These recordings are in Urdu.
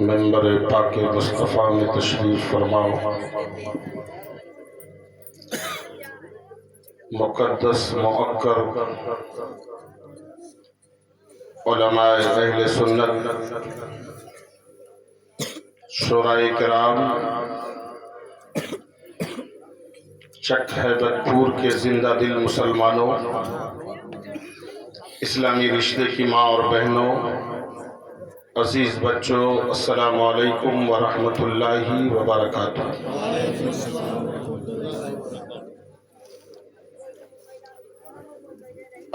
منبر پاک مصطفیٰ میں تشریف فرماؤ۔ مقدس معکر علماء اہل سنت، شورائے کرام، چک ہیبت پور کے زندہ دل مسلمانوں، اسلامی رشتے کی ماں اور بہنوں، عزیز بچوں، السلام علیکم ورحمۃ اللہ وبرکاتہ۔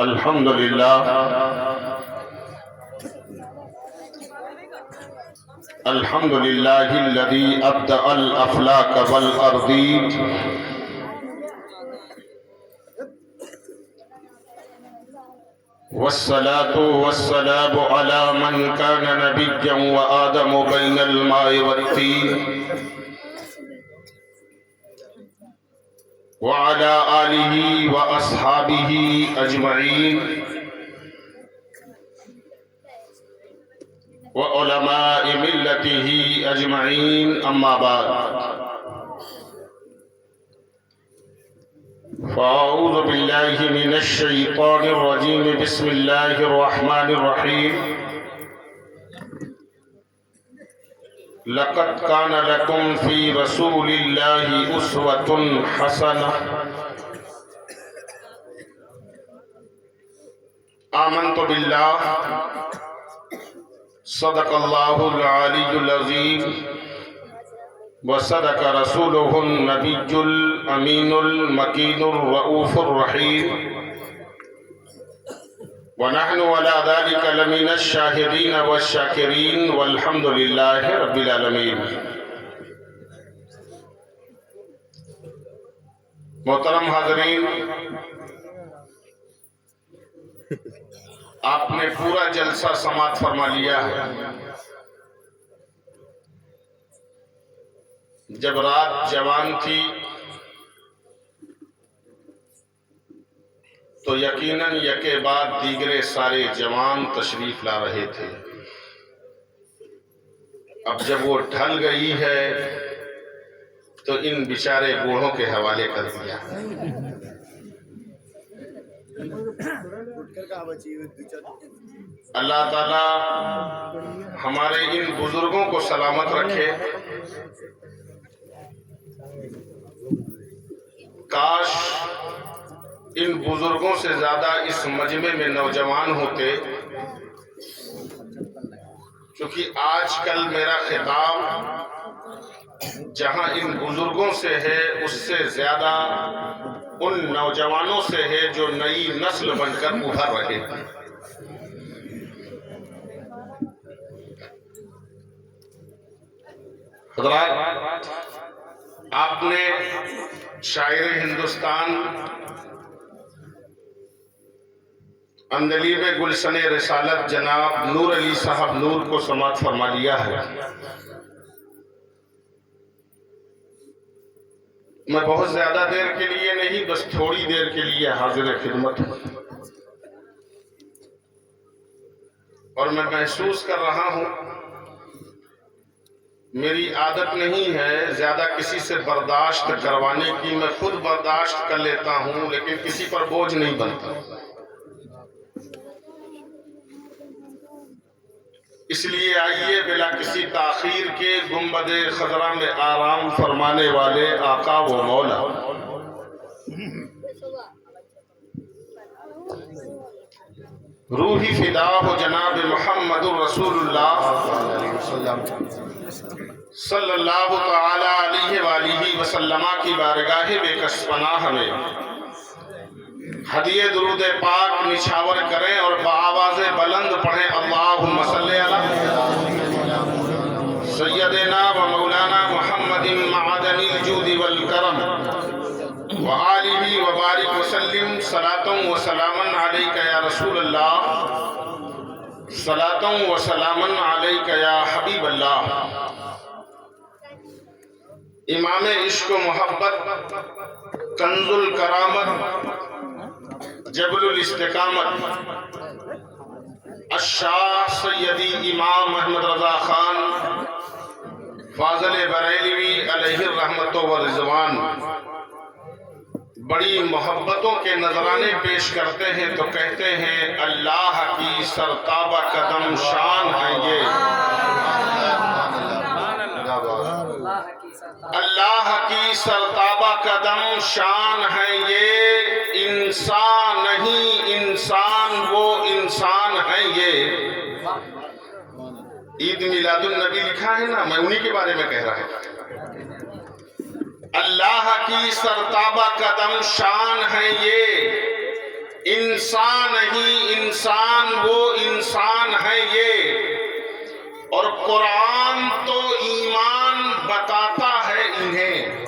الحمدللہ الحمدللہ الذی ابدع الافلاک والارضین والصلاة والسلام على من كان نبيا وآدم بين الماء والطين وعلى آله وأصحابه أجمعين وعلماء ملته أجمعين، أما بعد، فأعوذ بالله من الشيطان الرجيم، بسم الله الرحمن الرحيم۔ لقد كان لكم في رسول الله أسوة حسنة۔ آمنت بالله، صدق الله العلي العظيم، وصدق رسوله النبي الأمين المكين الرؤوف الرحيم، ونحن على ذلك لمن الشاهدين والشاكرين، والحمد لله رب العالمين۔ محترم حاضرین، آپ نے پورا جلسہ سماعت فرما لیا ہے۔ جب رات جوان تھی تو یقیناً یکے بعد دیگرے سارے جوان تشریف لا رہے تھے۔ اب جب وہ ڈھل گئی ہے تو ان بیچارے بوڑھوں کے حوالے کر دیا۔ اللہ تعالی ہمارے ان بزرگوں کو سلامت رکھے۔ کاش ان بزرگوں سے زیادہ اس مجمع میں نوجوان ہوتے، کیونکہ آج کل میرا خطاب جہاں ان بزرگوں سے ہے اس سے زیادہ ان نوجوانوں سے ہے جو نئی نسل بن کر ابھر رہے ہیں۔ حضرات، آپ نے شاعر ہندوستان اندلیب گلشن رسالت جناب نور علی صاحب نور کو سماعت فرما لیا ہے۔ میں بہت زیادہ دیر کے لیے نہیں، بس تھوڑی دیر کے لیے حاضر خدمت ہوں، اور میں محسوس کر رہا ہوں میری عادت نہیں ہے زیادہ کسی سے برداشت کروانے کی، میں خود برداشت کر لیتا ہوں لیکن کسی پر بوجھ نہیں بنتا۔ اس لیے آئیے بلا کسی تاخیر کے گنبد خضرا میں آرام فرمانے والے آقا و مولا روحی فدا ہو جناب محمد الرسول اللہ صلی اللہ تعالی علیہ وآلہ وسلم کی بارگاہ بے کس پناہ میں ہدیہ درود پاک نچھاور کریں اور بآواز بلند پڑھیں، اللہم صلی علی سیدنا و مولانا محمد معدن الجود والکرم وآلہ وبارک وسلم، صلاۃ و سلاما علیک یا رسول اللہ، صلاۃ و سلاما علیک یا حبیب اللہ۔ امام عشق و محبت، کنز الکرامت، جبل الاستقامت، الشاہ سیدی امام احمد رضا خان فاضل بریلوی علیہ الرحمت و رضوان بڑی محبتوں کے نذرانے پیش کرتے ہیں تو کہتے ہیں اللہ کی سرتابہ قدم شان ہے یہ، اللہ کی سرتابہ قدم شان ہے یہ، انسان نہیں انسان وہ انسان ہے یہ۔ عید میلاد النبی لکھا ہے نا، میں انہی کے بارے میں کہہ رہا ہے۔ اللہ کی سرتابہ قدم شان ہے یہ، انسان نہیں انسان وہ انسان ہے یہ، اور قرآن تو ایمان بتاتا ہے انہیں،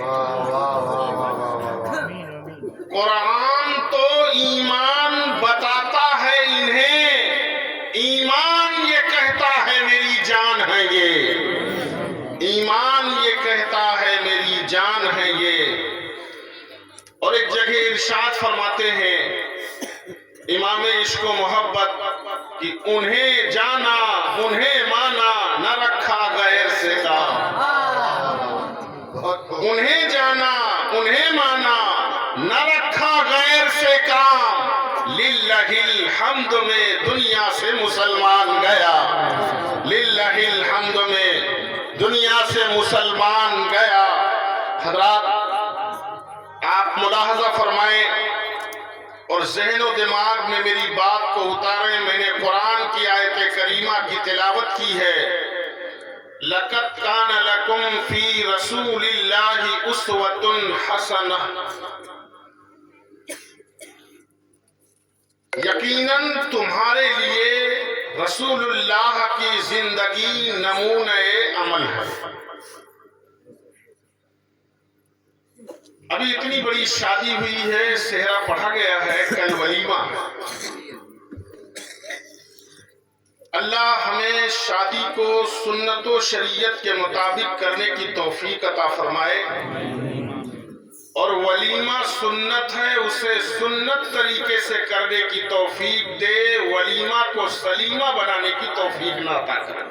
قرآن تو ایمان بتاتا ہے انہیں، ایمان یہ کہتا ہے میری جان ہے یہ، ایمان یہ کہتا ہے میری جان ہے یہ۔ اور ایک جگہ ارشاد فرماتے ہیں امام عشق و محبت کہ انہیں جانا انہیں مانا نہ رکھا غیر سے کام، انہیں جانا انہیں مانا نہ رکھا غیر سے کام، للہ الحمد میں دنیا سے مسلمان گیا، للہ الحمد میں دنیا سے مسلمان گیا۔ حضرات آپ ملاحظہ فرمائیں اور ذہن و دماغ میں میری بات کو اتاریں۔ میں نے قرآن کی آیت کریمہ کی تلاوت کی ہے، لَقَدْ كَانَ لَكُمْ فِي رَسُولِ اللَّهِ أُسْوَةٌ حَسَنَةٌ، یقیناً تمہارے لیے رسول اللہ کی زندگی نمونہ عمل ہے۔ ابھی اتنی بڑی شادی ہوئی ہے، سہرا پڑھا گیا ہے، کل ولیمہ۔ اللہ ہمیں شادی کو سنت و شریعت کے مطابق کرنے کی توفیق عطا فرمائے، اور ولیمہ سنت ہے اسے سنت طریقے سے کرنے کی توفیق دے، ولیمہ کو سلیمہ بنانے کی توفیق نہ عطا کرے۔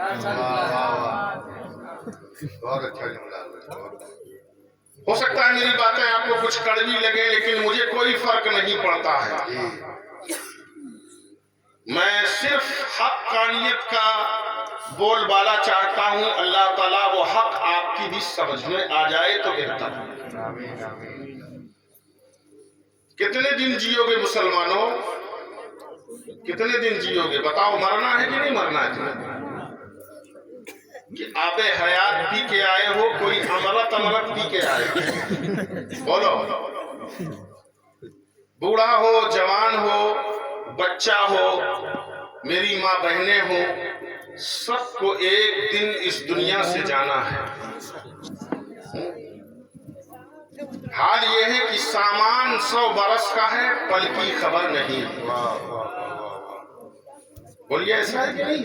ہو سکتا ہے میری باتیں آپ کو کچھ کڑوی لگیں، لیکن مجھے کوئی فرق نہیں پڑتا ہے، میں صرف حقانیت کا بول بالا چاہتا ہوں۔ اللہ تعالیٰ وہ حق آپ کی بھی سمجھ میں آ جائے تو بہتر ہے۔ کتنے دن جیو گے مسلمانوں، کتنے دن جیو گے؟ بتاؤ، مرنا ہے کہ نہیں مرنا ہے تمہیں؟ کہ آب حیات پی کے آئے ہو، کوئی امرت پی کے آئے ہو؟ بولو، بوڑھا ہو جوان ہو بچہ ہو، میری ماں بہنیں ہوں، سب کو ایک دن اس دنیا سے جانا ہے۔ حال یہ ہے کہ سامان 100 برس کا ہے، پل کی خبر نہیں۔ بولیے ایسا ہے کہ نہیں؟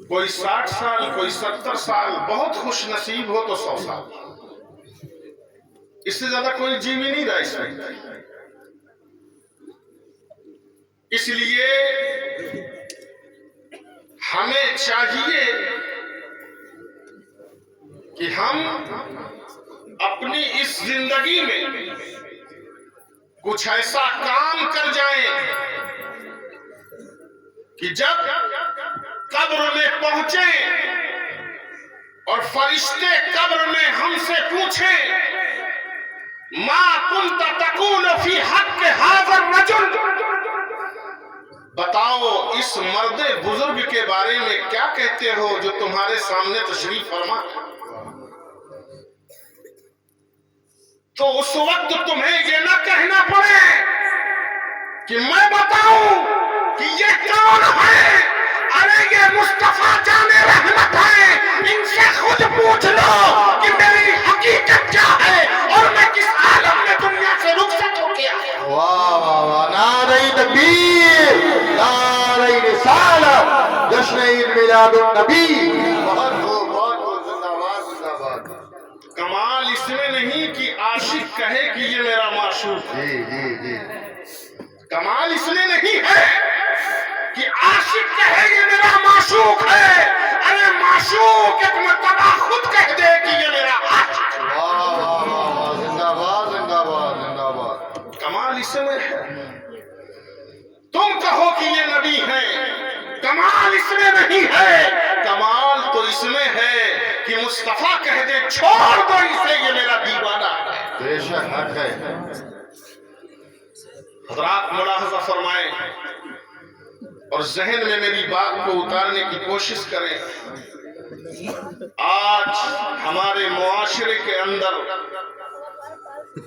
کوئی 60 سال، کوئی 70 سال، بہت خوش نصیب ہو تو 100 سال، اس سے زیادہ کوئی جی بھی نہیں رہا اس میں۔ اس لیے ہمیں چاہیے کہ ہم اپنی اس زندگی میں کچھ ایسا کام کر جائیں کہ جب قبر میں پہنچیں اور فرشتے قبر میں ہم سے پوچھیں ما کنت تقول فی حق ھذا الرجل، بتاؤ اس مرد بزرگ کے بارے میں کیا کہتے ہو جو تمہارے سامنے تشریف فرما، تو اس وقت تمہیں یہ نہ کہنا پڑے کہ میں بتاؤں کہ یہ کون ہے، ارے یہ مصطفیٰ جان رحمت ہے، ان سے خود پوچھ لو کہ میری حقیقت کیا ہے اور میں کس عالم میں دنیا سے رخصت ہو کے آیا۔ واہ واہ واہ، نعرہ تکبیر، نعرہ رسالت، جشن عید میلاد النبی۔ بہت خوب، بہت خوب، زندہ باد، زندہ باد۔ نہیں کہ عاشق کہے کہ یہ میرا معشوق ہے، جی جی جی کمال اس میں نہیں ہے کہ عاشق کہے یہ میرا معشوق ہے، ارے معشوق ایک مرتبہ خود کہہ دے کہ یہ میرا عاشق ہے۔ واہ واہ واہ واہ، زندہ باد زندہ باد زندہ باد۔ کمال اس میں ہے، تم کہو کہ یہ نبی ہے، کمال اس میں نہیں ہے، کمال تو اس میں ہے کہ مصطفیٰ کہہ دے چھوڑ دو اسے یہ میرا دیوانہ ہے۔ بے شک حق ہے۔ حضرات ملاحظہ فرمائیں اور ذہن میں میری بات کو اتارنے کی کوشش کریں۔ آج ہمارے معاشرے کے اندر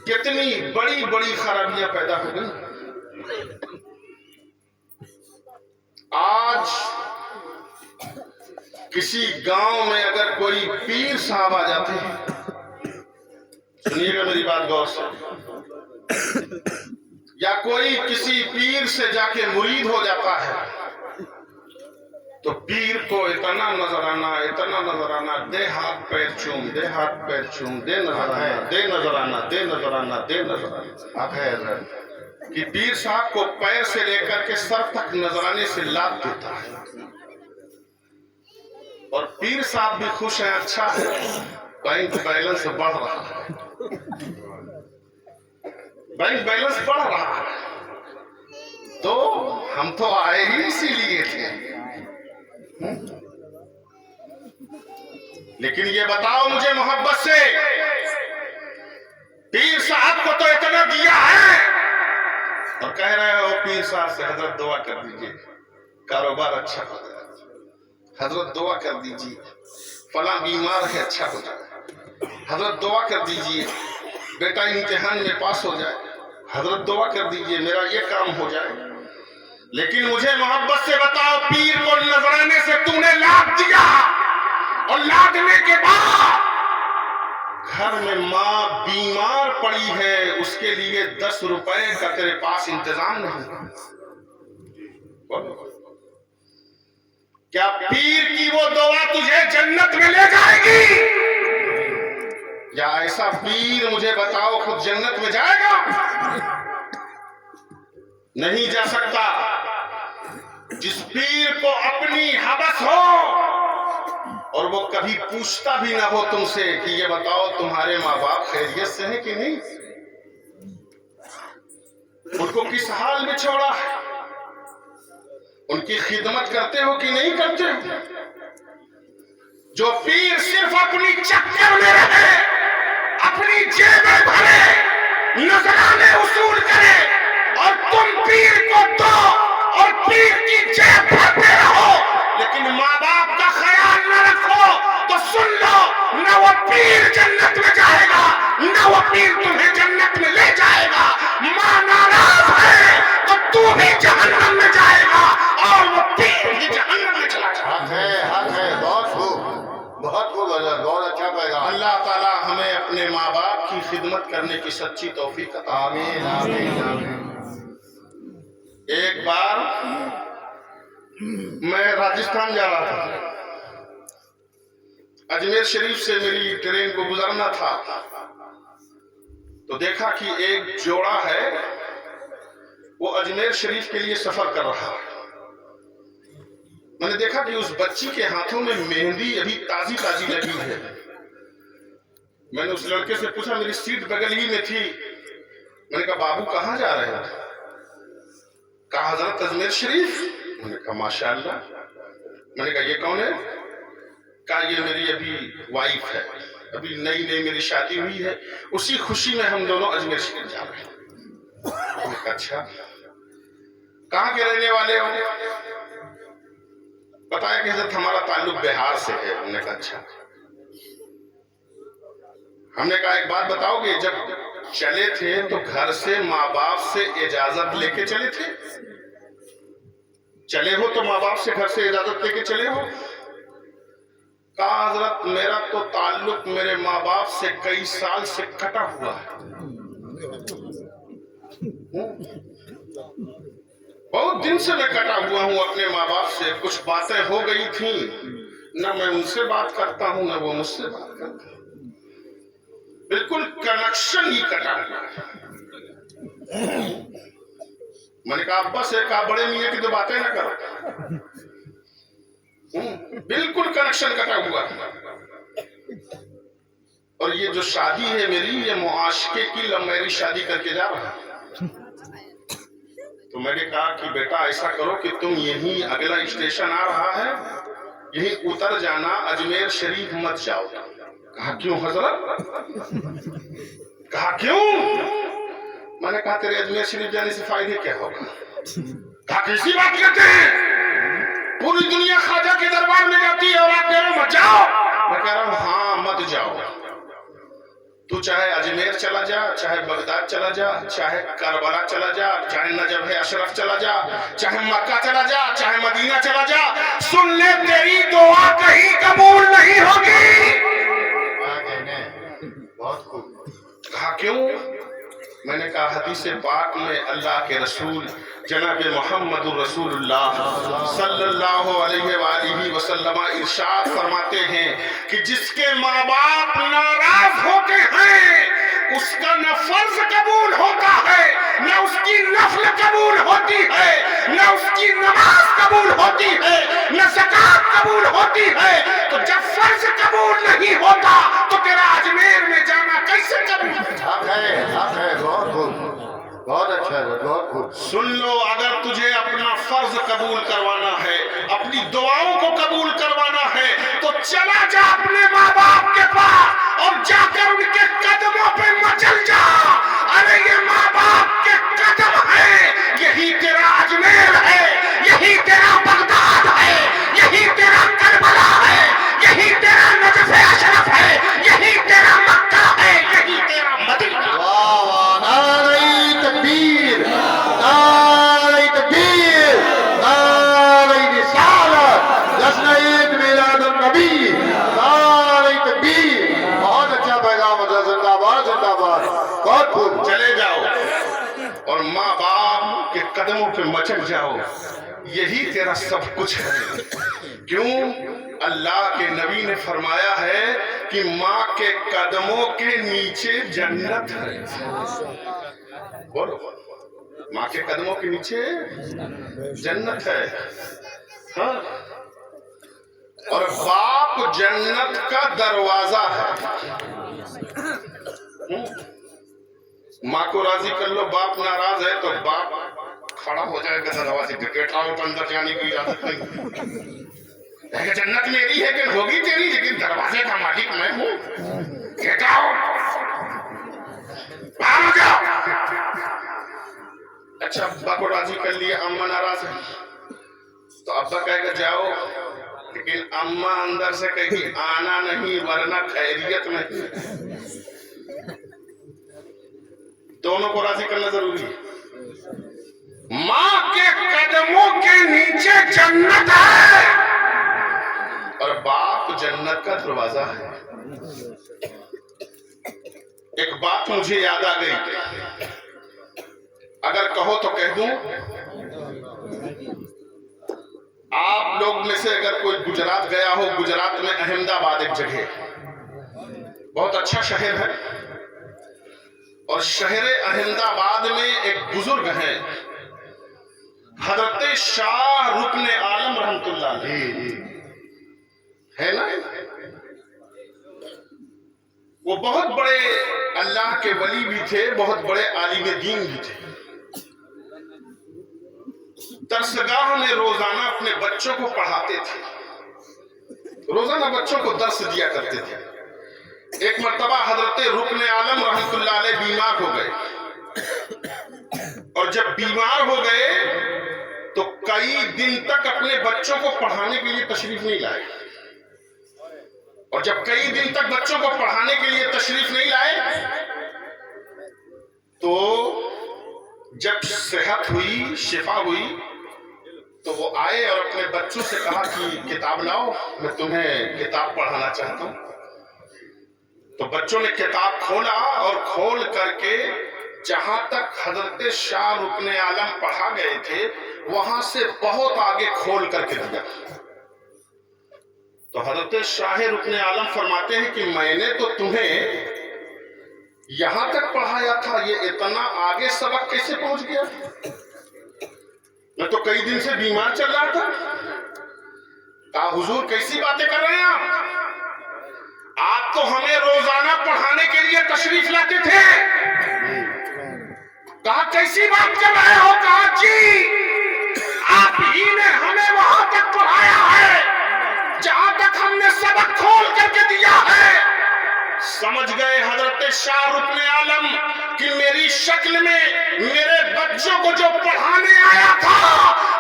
کتنی بڑی بڑی خرابیاں پیدا ہو گئی۔ آج کسی گاؤں میں اگر کوئی پیر صاحب آ جاتے ہیں، سنیے گا میری بات غور سے، یا کوئی کسی پیر سے جا کے مرید ہو جاتا ہے تو پیر کو اتنا نظر آنا، دے ہاتھ پیر چوم، دے ہاتھ پیر چوم، دے نظر آنا، دے نظر آنا، دے نظر آنا، دے نظر آنا، حق ہے حضرت۔ کہ پیر صاحب کو پیر سے لے کر کے سر تک نظرانے سے لاد دیتا ہے، اور پیر صاحب بھی خوش ہیں، اچھا ہے بینک بیلنس بڑھ رہا ہے، بینک بیلنس بڑھ رہا ہے، تو ہم تو آئے ہی اسی لیے تھے۔ لیکن یہ بتاؤ مجھے محبت سے، پیر صاحب کو تو اتنا دیا ہے اور کہہ رہے ہو پیر صاحب سے حضرت دعا کر دیجئے کاروبار اچھا ہو جائے، حضرت دعا کر دیجئے فلاں بیمار ہے اچھا ہو جائے، حضرت دعا کر دیجئے بیٹا امتحان میں پاس ہو جائے، حضرت دعا کر دیجئے میرا یہ کام ہو جائے۔ لیکن مجھے محبت سے بتاؤ، پیر کو نذرانے سے تو نے لاد دیا، اور لادنے کے بعد گھر میں ماں بیمار پڑی ہے، اس کے لیے 10 روپے کا تیرے پاس انتظام نہیں۔ کیا پیر کی وہ دعا تجھے جنت میں لے جائے گی؟ یا ایسا پیر مجھے بتاؤ خود جنت میں جائے گا؟ نہیں جا سکتا۔ جس پیر کو اپنی حبس ہو اور وہ کبھی پوچھتا بھی نہ ہو تم سے کہ یہ بتاؤ تمہارے ماں باپ خیریت سے ہیں کہ نہیں، ان کو کس حال میں چھوڑا ہے، ان کی خدمت کرتے ہو کہ نہیں کرتے ہو؟ جو پیر صرف اپنی چکر میں رہے، اپنی جیبیں بھرے، نذرانے وصول کرے، اور تم پیر کو دو اور پیر کی جیب بھرتے رہو، لیکن ماں باپ کا خیال نہ رکھو، تو سن لو نہ وہ پیر جنت میں جائے گا، نہ وہ پیر تمہیں جنت میں لے جائے گا۔ ماں ناراض ہے تو تو بھی جہنم میں جائے گا اور وہ پیر بھی جہنم میں چلا جائے گا۔ حق ہے، بہت خوب بہت خوب حضرت، بہت اچھا پیغام۔ اللہ تعالی ہمیں اپنے ماں باپ کی خدمت کرنے کی سچی توفیق عطا۔ آمین آمین آمین۔ ایک بار میں راجستھان جا رہا تھا، اجمیر شریف سے میری ٹرین کو گزرنا تھا، تو دیکھا کہ ایک جوڑا ہے وہ اجمیر شریف کے لیے سفر کر رہا ہے۔ میں نے دیکھا کہ اس بچی کے ہاتھوں میں مہندی ابھی تازی تازی لگی ہے۔ میں نے اس لڑکے سے پوچھا، میری سیٹ بغل ہی میں تھی، میں نے کہا بابو کہاں جا رہے ہیں؟ کہا حضرت اجمیر شریف۔ میں نے کہا ماشاءاللہ۔ میں نے کہا یہ کون ہے؟ کہا یہ میری ابھی وائف ہے، ابھی نئی نئی میری شادی ہوئی ہے، اسی خوشی میں ہم دونوں اجمیر شریف جا رہے ہیں۔ میں نے کہا اچھا، کہاں کے رہنے والے ہو؟ بتایا کہ حضرت ہمارا تعلق بہار سے ہے۔ ہم نے کہا اچھا۔ ہم نے کہا ایک بات بتاؤ گے، جب چلے تھے تو گھر سے ماں باپ سے اجازت لے کے چلے تھے؟ چلے ہو تو ماں باپ سے گھر سے اجازت لے کے چلے ہو؟ کہا حضرت میرا تو تعلق میرے ماں باپ سے کئی سال سے کٹا ہوا ہے، بہت دن سے میں کٹا ہوا ہوں اپنے ماں باپ سے، کچھ باتیں ہو گئی تھیں، نہ میں ان سے بات کرتا ہوں نہ وہ مجھ سے بات کرتے ہیں۔ بالکل کنیکشن ہی کٹا ہوا ہے۔ میں نے کہا ابا سے کہا بڑے میاں کی تو باتیں نہ کرو، بالکل کنیکشن کٹا ہوا ہے۔ اور یہ جو شادی ہے میری، یہ معاشقے کی لو میرج شادی کر کے جا رہا ہے۔ تو میں نے کہا کہ بیٹا ایسا کرو کہ تم یہیں اگلا اسٹیشن آ رہا ہے، یہیں اتر جانا، اجمیر شریف مت جاؤ۔ کہا کیوں حضرت؟ کہا کیوں؟ میں نے کہا تیرے اجمیر شریف جانے سے فائدے کیا ہوگا؟ کہا کسی بات کرتے ہیں، پوری دنیا خواجہ کے دربار میں جاتی ہے اور آپ کہہ رہے ہو مت جاؤ۔ میں کہہ رہا ہوں ہاں مت جاؤ، تو چاہے اجمیر چلا جا، چاہے بغداد چلا جا، چاہے کربلا چلا جا، چاہے نجف اشرف چلا جا، چاہے مکہ چلا جا، چاہے مدینہ چلا جا، سن لے تیری دعا کہیں قبول نہیں ہوگی۔ بہت خوب۔ کہا کیوں؟ میں نے کہا حدیث پاک میں اللہ کے رسول جناب محمد رسول اللہ صلی اللہ علیہ وآلہ وسلم ارشاد فرماتے ہیں کہ جس کے ماں باپ ناراض ہوتے ہیں اس کا نہ فرض قبول ہوتا ہے، نہ اس کی نفل قبول ہوتی ہے، نہ اس کی نماز قبول ہوتی ہے، نہ زکوٰۃ قبول ہوتی ہے۔ تو جب فرض قبول نہیں ہوتا تو تیرا اجمیر میں جانا کیسے قبول ہوتا؟ حق ہے، بہت خوب، بہت اچھا ہے، بہت خوب۔ سن لو، اگر تجھے اپنا فرض قبول کروانا ہے، اپنی دعاؤں کو قبول کروانا ہے، تو چلا جا اپنے ماں باپ کے پاس اور جا کر ان کے قدموں پہ مچل جا۔ ارے یہ ماں باپ کے قدم ہے، یہی تیرا اجمیر ہے، یہی تیرا بغداد ہے، یہی تیرا کربلا ہے، یہی تیرا نجف اشرف ہے، یہی تیرا مکہ ہے، یہی تیرا مدینہ۔ واہ واہ، نعرہ تکبیر، نعرہ تکبیر، نعرہ رسالت، جشن عید میلاد النبی، نعرہ تکبیر۔ بہت اچھا پیغام ہے، زندہ باد، زندہ باد، بہت خوب۔ چلے جاؤ اور ماں باپ کے قدموں پہ مچل جاؤ، یہی تیرا سب کچھ ہے۔ کیوں؟ اللہ کے نبی نے فرمایا ہے کہ ماں کے قدموں کے نیچے جنت ہے۔ بولو، ماں کے قدموں کے نیچے جنت ہے۔ ہاں، اور باپ جنت کا دروازہ ہے۔ ماں کو راضی کر لو، باپ ناراض ہے تو باپ کھڑا ہو جائے گا دروازے پہ، گیٹ آؤٹ، اندر جانے کی اجازت نہیں۔ کہ جنت میری ہے کہ ہوگی تیری، لیکن دروازے کا مالک میں ہوں۔ گیٹ آؤٹ، باہر ہو جاؤ۔ اچھا، ابا کو راضی کر لیا، اماں ناراض ہے تو ابا کہے گا جاؤ، لیکن اماں اندر سے کہے گی آنا نہیں ورنہ خیریت نہیں۔ دونوں کو راضی کرنا ضروری ہے۔ ماں کے قدموں کے نیچے جنت ہے اور باپ جنت کا دروازہ ہے۔ ایک بات مجھے یاد آ گئی، اگر کہو تو کہہ دوں۔ آپ لوگ میں سے اگر کوئی گجرات گیا ہو، گجرات میں احمد آباد ایک جگہ، بہت اچھا شہر ہے، اور شہر احمد آباد میں ایک بزرگ ہیں حضرت شاہ رکن عالم رحمت اللہ علیہ، ہے نا؟ وہ بہت بڑے اللہ کے ولی بھی تھے، بہت بڑے عالم دین بھی تھے۔ درسگاہ میں روزانہ اپنے بچوں کو پڑھاتے تھے، روزانہ بچوں کو درس دیا کرتے تھے۔ ایک مرتبہ حضرت رکن عالم رحمت اللہ علیہ بیمار ہو گئے، اور جب بیمار ہو گئے تو کئی دن تک اپنے بچوں کو پڑھانے کے لیے تشریف نہیں لائے، اور جب کئی دن تک بچوں کو پڑھانے کے لیے تشریف نہیں لائے تو جب صحت ہوئی، شفا ہوئی، تو وہ آئے اور اپنے بچوں سے کہا کہ کتاب لاؤ، میں تمہیں کتاب پڑھانا چاہتا ہوں۔ تو بچوں نے کتاب کھولا اور کھول کر کے جہاں تک حضرت شاہ رکن عالم پڑھا گئے تھے وہاں سے بہت آگے کھول کر کے دیا۔ تو حضرت شاہ رکن عالم فرماتے ہیں کہ میں نے تو تمہیں یہاں تک پڑھایا تھا، یہ اتنا آگے سبق کیسے پہنچ گیا؟ میں تو کئی دن سے بیمار چل رہا تھا. کہا حضور کیسی باتیں کر رہے ہیں آپ تو ہمیں روزانہ پڑھانے کے لیے تشریف لاتے تھے. کہا کیسی بات کر رہے ہو؟ کہا جی آپ ہی نے ہمیں وہاں تک پڑھایا ہے جہاں تک ہم نے سبق کھول کر کے دیا ہے. سمجھ گئے حضرت شاہ رکن عالم کہ میری شکل میں میرے بچوں کو جو پڑھانے آیا تھا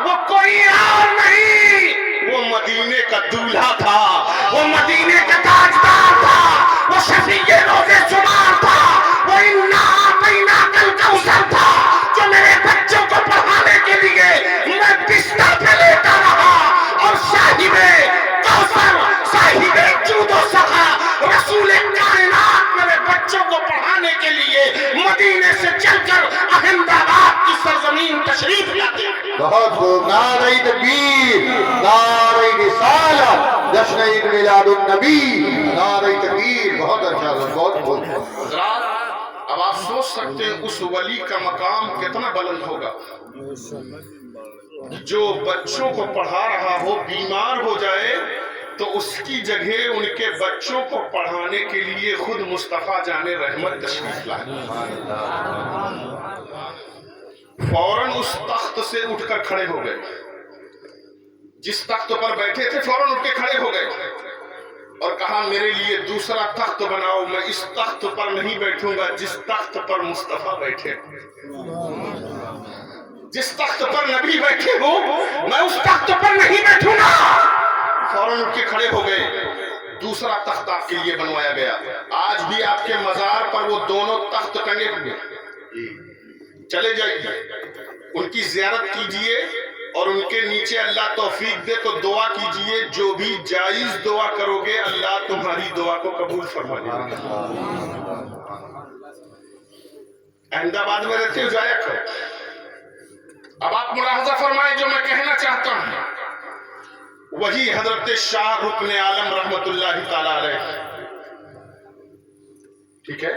وہ کوئی اور نہیں، وہ مدینے کا دولہا تھا، وہ مدینے کا تاجدار تھا، وہ شفیع روزے شمار تھا، وہ انا اعطیناک الکوثر تھا جو میرے بچوں کو پڑھانے کے لیے میں بستر پہ لیتا رہا. اور صاحب کوثر، صاحب جود و سخا، رسول کائنات میرے بچوں کو پڑھانے کے لیے مدینے سے چل کر احمد آباد کی سرزمین تشریف لاتے. بہت خوب. نعرہ تکبیر، نعرہ رسالت، جشن عید میلاد النبی، نعرہ تکبیر. بہت اچھا، بہت خوب. حضرات اب آپ سوچ سکتے ہیں اس ولی کا مقام کتنا بلند ہوگا جو بچوں کو پڑھا رہا ہو بیمار ہو جائے تو اس کی جگہ ان کے بچوں کو پڑھانے کے لیے خود مصطفیٰ جان رحمت تشریف لائے. فوراً اس تخت سے اٹھ کر کھڑے ہو گئے، جس تخت پر بیٹھے تھے فوراً اٹھ کے کھڑے ہو گئے اور کہا میرے لیے دوسرا تخت بناؤ، میں اس تخت پر نہیں بیٹھوں گا جس تخت پر مصطفیٰ بیٹھے. جس تخت پر نبی بیٹھے ہو میں اس تخت پر نہیں بیٹھوں گا. فوراً اٹھ کے کھڑے ہو گئے، دوسرا تخت آپ کے لیے بنوایا گیا. آج بھی آپ کے مزار پر وہ دونوں تخت ٹنگے ہوئے. چلے جائیے ان کی زیارت کیجئے اور ان کے نیچے اللہ توفیق دے تو دعا کیجئے. جو بھی جائز دعا کرو گے اللہ تمہاری دعا کو قبول فرما لے گا. احمد آباد میں رہتے ہو جایا کرو. اب آپ ملاحظہ فرمائیں جو میں کہنا چاہتا ہوں وہی حضرت شاہ رکن عالم رحمت اللہ تعالی علیہ، ٹھیک ہے،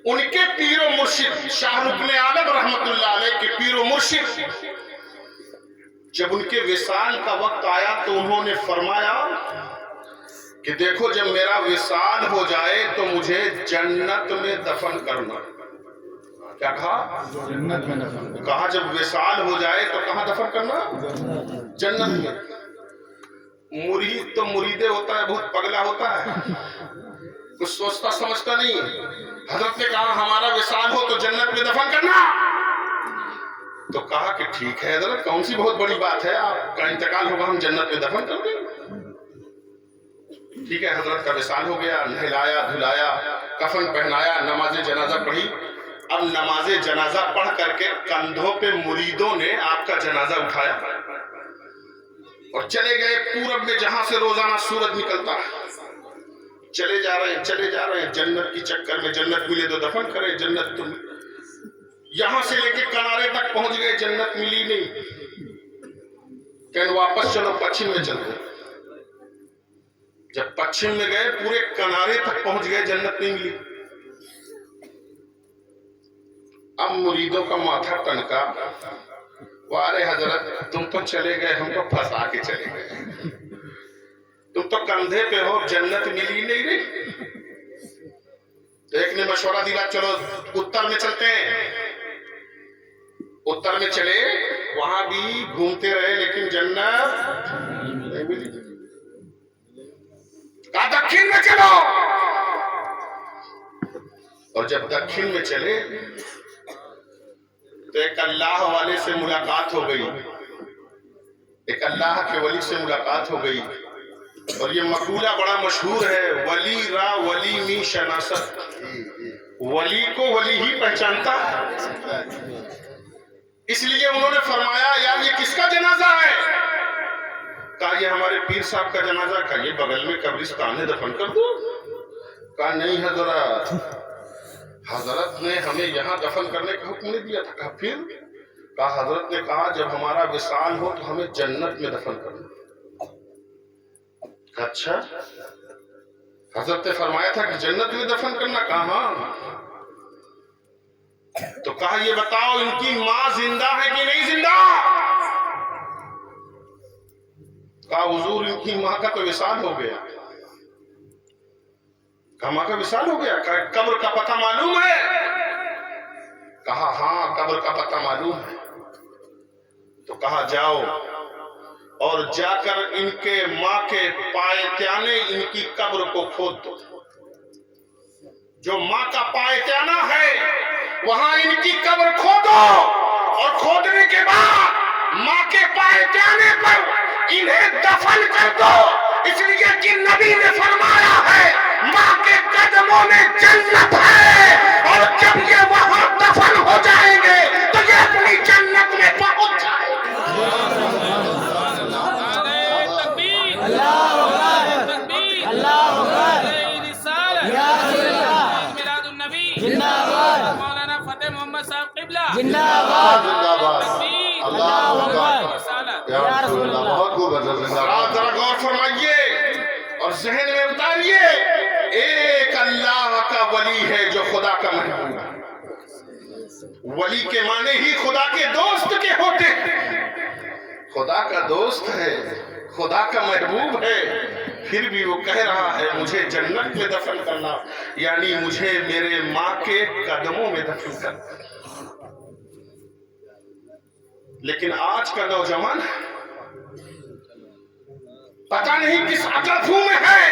ان کے پیر و مرشد شاہ رکن عالم رحمت اللہ علیہ کے پیر و مرشد جب ان کے وصال کا وقت آیا تو انہوں نے فرمایا کہ دیکھو جب میرا وصال ہو جائے تو مجھے جنت میں دفن کرنا. کیا کہا؟ جنت میں دفن. کہا جب وصال ہو جائے تو کہاں دفن کرنا؟ جنت میں. مرید تو مریدے ہوتا ہے، بہت پگلا ہوتا ہے، کچھ سوچتا سمجھتا نہیں. حضرت نے کہا ہمارا وصال ہو تو جنت میں دفن کرنا. تو کہا کہ ٹھیک ہے حضرت، کون سی بہت بڑی بات ہے، آپ کا انتقال ہوگا ہم جنت میں دفن کر دیں. ٹھیک ہے، حضرت کا وصال ہو گیا، نہلایا دھلایا، کفن پہنایا، نماز جنازہ پڑھی. اب نماز جنازہ پڑھ کر کے کندھوں پہ مریدوں نے آپ کا جنازہ اٹھایا اور چلے گئے پورب میں جہاں سے روزانہ سورج نکلتا ہے. چلے جا رہے ہیں جنت کی چکر میں. جنت ملے تو دفن کرے، جنت تم یہاں سے لے کے کنارے تک پہنچ گئے، جنت ملی نہیں. کہیں واپس چلو پچھم میں چلتے. جب پچھم میں گئے پورے کنارے تک پہنچ گئے، جنت نہیں ملی. اب مریدوں کا ماتھا ٹنکا، وارے حضرت تم تو چلے گئے، ہم کو پھنسا کے چلے گئے، تم تو کندھے پہ ہو، جنت ملی نہیں رہی. تو ایک نے مشورہ دیا چلو اتر میں چلتے ہیں. اتر میں چلے، وہاں بھی گھومتے رہے لیکن جنت نہیں ملی. کہا دکھن میں چلو. اور جب دکھن میں چلے تو ایک اللہ والے سے ملاقات ہو گئی، ایک اللہ کے ولی سے ملاقات ہو گئی. اور یہ مقولہ بڑا مشہور ہے، ولی را ولی می شناست. ولی کو ولی ہی پہچانتا ہے. اس لیے انہوں نے فرمایا یار یہ کس کا جنازہ ہے؟ کہا یہ ہمارے پیر صاحب کا جنازہ. کہا یہ بغل میں قبرستان ہے، دفن کر دو. کہا نہیں حضرت، حضرت نے ہمیں یہاں دفن کرنے کا حکم نہیں دیا تھا. کہا پھر؟ کہا حضرت نے کہا جب ہمارا وصال ہو تو ہمیں جنت میں دفن کرنا. اچھا. حضرت نے فرمایا تھا کہ جنت میں دفن کرنا، کہاں؟ تو کہا یہ بتاؤ ان کی ماں زندہ ہے کہ نہیں زندہ؟ کہا حضور ان کی ماں کا تو وصال ہو گیا۔ کہا ماں کا وصال ہو گیا؟ کہا قبر کا پتہ معلوم ہے؟ کہا ہاں قبر کا پتہ معلوم ہے۔ تو کہا جاؤ اور جا کر ان کے ماں کے پائتیانے ان کی قبر کو کھود دو۔ جو ماں کا پائتیانہ ہے وہاں ان کی قبر کھودو، اور کھودنے کے بعد ماں کے پائتیانے پر انہیں دفن کر دو، اس لیے کہ نبی نے فرمایا ہے ماں کے قدموں میں جنت ہے، اور جب یہ وہاں دفن ہو جائیں گے تو یہ اپنی جنت میں پہنچ جائیں گے۔ مولانا فتح محمد صاحب قبلہ زندہ باد، اللہ اکبر، یا رسول اللہ، بہت خوب ہے، زندہ باد۔ ذرا غور فرمائیے اور ذہن میں اتاریے، ایک اللہ کا ولی ہے جو خدا کا محبوب ہے۔ ولی کے معنی ہی خدا کے دوست کے ہوتے ہیں۔ خدا کا دوست ہے، خدا کا محبوب ہے، پھر بھی وہ کہہ رہا ہے مجھے جنت میں دفن کرنا، یعنی مجھے میرے ماں کے قدموں میں دفن کرنا۔ لیکن آج کا نوجوان پتہ نہیں کس عقل خوں میں ہے،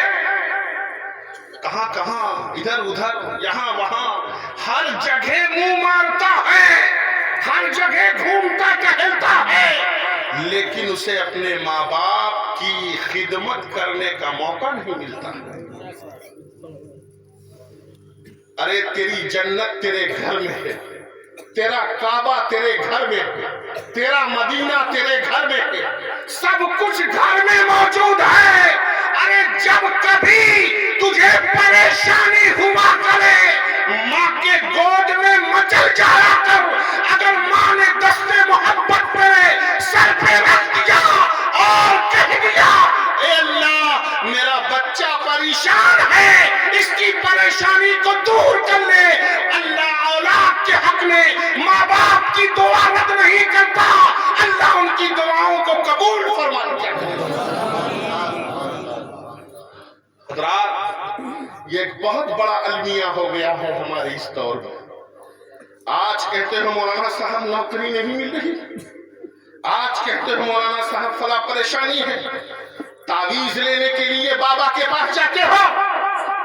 کہاں کہاں ادھر ادھر یہاں وہاں ہر جگہ منہ مارتا ہے، ہر جگہ گھومتا ٹہلتا ہے، لیکن اسے اپنے ماں باپ کی خدمت کرنے کا موقع نہیں ملتا۔ ارے تیری جنت تیرے گھر میں ہے، تیرا کعبہ تیرے گھر میں ہے، تیرا مدینہ تیرے گھر میں ہے، سب کچھ گھر میں موجود ہے۔ ارے جب کبھی تجھے پریشانی ہوا کرے ماں کے گود میں مچل جایا کر، اگر ماں نے دستے محبت پہ سر پہ رکھ دیا اور کہہ دیا اے اللہ میرا بچہ پریشان ہے، اس کی پریشانی کو دور کر لے، اللہ اولاد کے حق میں ماں باپ کی دعا رد نہیں کرتا، اللہ ان کی دعاؤں کو قبول فرماتا ہے۔ حضرات یہ ایک بہت بڑا المیہ ہو گیا ہے ہمارے اس دور میں۔ آج کہتے ہیں مولانا صاحب نوکری نہیں مل رہی، آج کہتے ہیں مولانا صاحب فلاں پریشانی ہے، تعویذ لینے کے لیے بابا کے پاس جاتے ہو،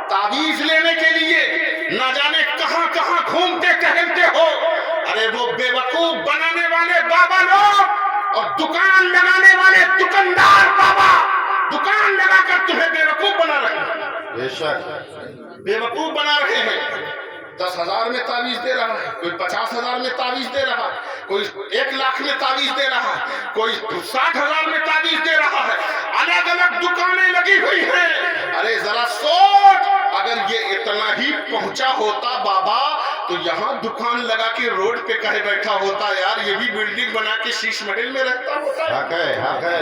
تعویذ لینے کے لیے نہ جانے کہاں کہاں گھومتے ٹہلتے ہو۔ ارے وہ بے وقوف بنانے والے بابا لوگ اور دکان لگانے والے دکاندار بابا دکان لگا کر تمہیں بے وقوف بنا رہے ہیں، بے شک، بے وقوف بنا رہے ہیں۔ 10,000 میں تعویذ دے رہا ہے، کوئی 50,000 میں تعویذ دے رہا ہے، کوئی 1 لاکھ میں تعویذ دے رہا ہے، کوئی 60,000 میں تعویذ دے رہا ہے، الگ الگ دکانیں لگی ہوئی ہیں۔ ارے ذرا سوچ، اگر یہ اتنا ہی پہنچا ہوتا بابا تو یہاں دکان لگا کے روڈ پہ کہے بیٹھا ہوتا، یار یہ بھی بلڈنگ بنا کے شیش محل میں رہتا ہوتا۔ حق ہے،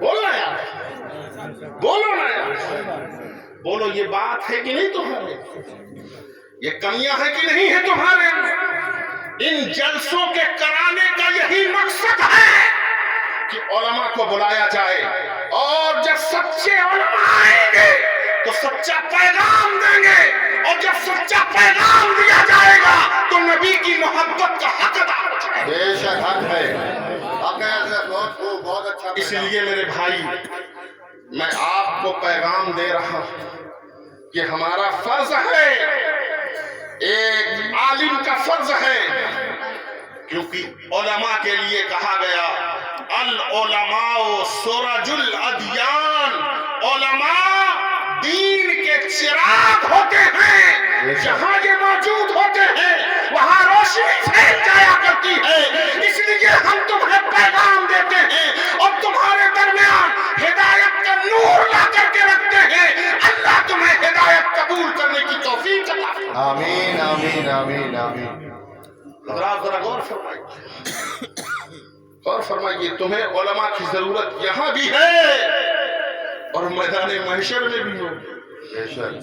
بولنا یار، بولو نا یار، بولو یہ بات ہے کہ نہیں تمہارے، یہ کمیاں ہے کہ نہیں ہے تمہارے؟ ان جلسوں کے کرانے کا یہی مقصد ہے کہ علماء کو بلایا جائے، اور جب سچے علماء آئیں گے تو سچا پیغام دیں گے، اور جب سچا پیغام دیا جائے گا تو نبی کی محبت کا حق ادا ہو جائے گا۔ بے شک حق ہے، حق ہے، بہت خوب، بہت اچھا۔ اس لیے میرے بھائی میں آپ کو پیغام دے رہا ہوں کہ ہمارا فرض ہے، ایک عالم کا فرض ہے، کیونکہ علماء کے لیے کہا گیا العلماء سرج الادیان، علماء دین کے چراغ ہوتے ہیں، جہاں یہ موجود ہوتے ہیں وہاں روشنی پھیل جایا کرتی ہے۔ اس لیے ہم تمہیں پیغام دیتے ہیں اور تمہارے درمیان ہدایت کا نور لا کر کے رکھتے ہیں۔ اللہ تمہیں ہدایت قبول کرنے کی توفیق عطا فرمائے۔ آمین آمین آمین آمین۔ حضرات ذرا غور فرمائیے، غور فرمائیے، تمہیں علماء کی ضرورت یہاں بھی ہے اور میدان محشر میں بھی ہو۔ بے شک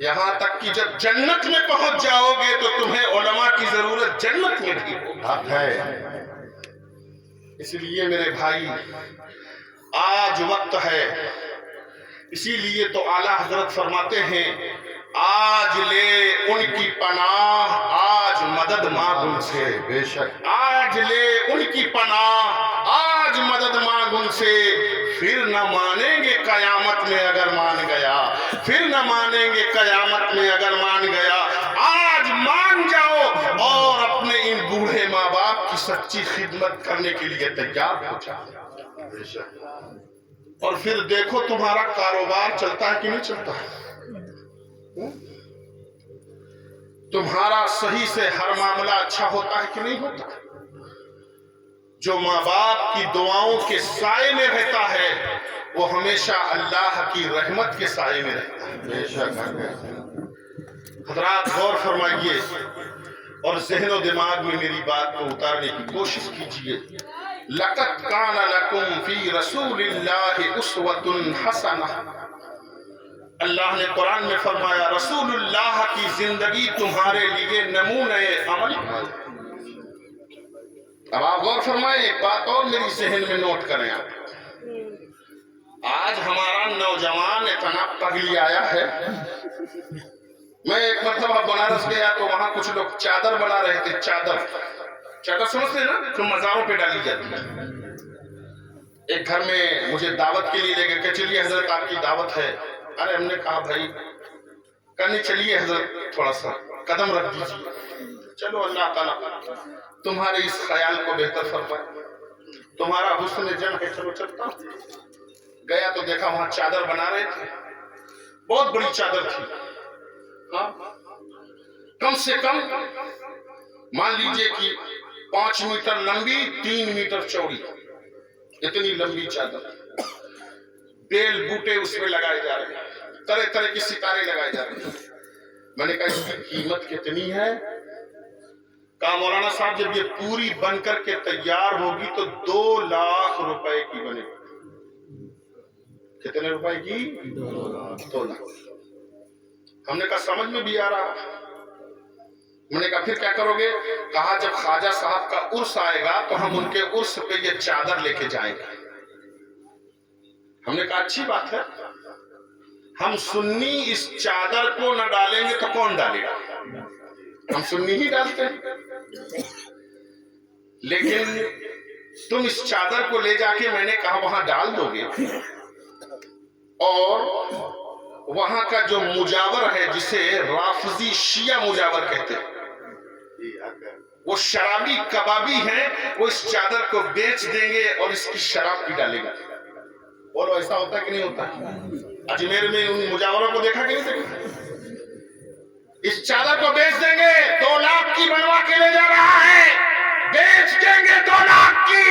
یہاں تک کہ جب جنت میں پہنچ جاؤ گے تو تمہیں علماء کی ضرورت جنت میں بھی ہوگی. حق ہے. اس لیے میرے بھائی آج وقت ہے. اسی لیے تو اعلیٰ حضرت فرماتے ہیں آج لے ان کی پناہ آج مدد مانگ ان سے. بے شک آج لے ان کی پناہ آج مدد مانگ ان سے. پھر نہ مانیں گے قیامت میں اگر مان گیا. پھر نہ مانیں گے قیامت میں اگر مان گیا. آج مان جاؤ اور اپنے ان بوڑھے ماں باپ کی سچی خدمت کرنے کے لیے تیار ہو جاؤ. بے شک اور پھر دیکھو تمہارا کاروبار چلتا ہے کہ نہیں چلتا ہے. تمہارا صحیح سے ہر معاملہ اچھا ہوتا ہے کہ نہیں ہوتا. جو ماں باپ کی دعاؤں کے سائے میں رہتا ہے وہ ہمیشہ اللہ کی رحمت کے سائے میں رہتا ہے. بے شک حق ہے. حضرات غور فرمائیے اور ذہن و دماغ میں میری بات کو اتارنے کی کوشش کیجیے. لَقَدْ كَانَ لَكُمْ فِي رَسُولِ اللَّهِ أُسْوَةٌ حَسَنَةٌ. اللہ نے قرآن میں فرمایا رسول اللہ کی زندگی تمہارے لیے نمونۂ عمل. اب آپ غور فرمائیں ایک بات اور میری ذہن میں نوٹ کریں. آج ہمارا نوجوان اتنا پگلی آیا ہے. میں ایک مرتبہ بنارس گیا تو وہاں کچھ لوگ چادر بنا رہے تھے. چادر سمجھتے ہیں نا جو مزاروں پہ ڈالی جاتی ہے. ایک گھر میں مجھے دعوت کے لیے لے گئے کہ چلیے حضرت آپ کی دعوت ہے. ارے ہم نے کہا بھائی کرنی چلیے حضرت تھوڑا سا قدم رکھ دیجیے. چلو اللہ تعالیٰ تمہارے اس خیال کو بہتر فرمائے. تمہارا حسن جن ہے. چلو چلتا گیا تو دیکھا وہاں چادر بنا رہے تھے. بہت بڑی چادر تھی. ہاں کم سے کم مان لیجئے کہ 5 میٹر لمبی 3 میٹر چوڑی. اتنی لمبی چادر. بیل بوٹے اس میں لگائے جا رہے ہیں. طرح طرح کے ستارے لگائے جا رہے ہیں. میں نے کہا اس کی قیمت کتنی ہے. کہا مولانا صاحب جب یہ پوری بن کر کے تیار ہوگی تو 2 لاکھ روپے کی بنے گی. کتنے روپے کی؟ 2 لاکھ. ہم نے کہا سمجھ میں بھی آ رہا. میں نے کہا پھر کیا کرو گے. کہا جب خواجہ صاحب کا عرس آئے گا تو ہم ان کے عرس پہ یہ چادر لے کے جائیں گے. ہم نے کہا اچھی بات ہے. ہم سنی اس چادر کو نہ ڈالیں گے تو کون ڈالے گا. ہم سنی ہی ڈالتے ہیں. لیکن تم اس چادر کو لے جا کے میں نے کہا وہاں ڈال دو گے اور وہاں کا جو مجاور ہے جسے رافضی شیعہ مجاور کہتے ہیں وہ شرابی کبابی ہیں. وہ اس چادر کو بیچ دیں گے اور اس کی شراب پی ڈالے گا. بولو ایسا ہوتا ہے کہ نہیں ہوتا. اجمیر میں ان مجاوروں کو دیکھا کہ نہیں دیکھا. اس چادر کو بیچ دیں گے 2 لاکھ کی بنوا کے لے جا رہا ہے. بیچ دیں گے 2 لاکھ کی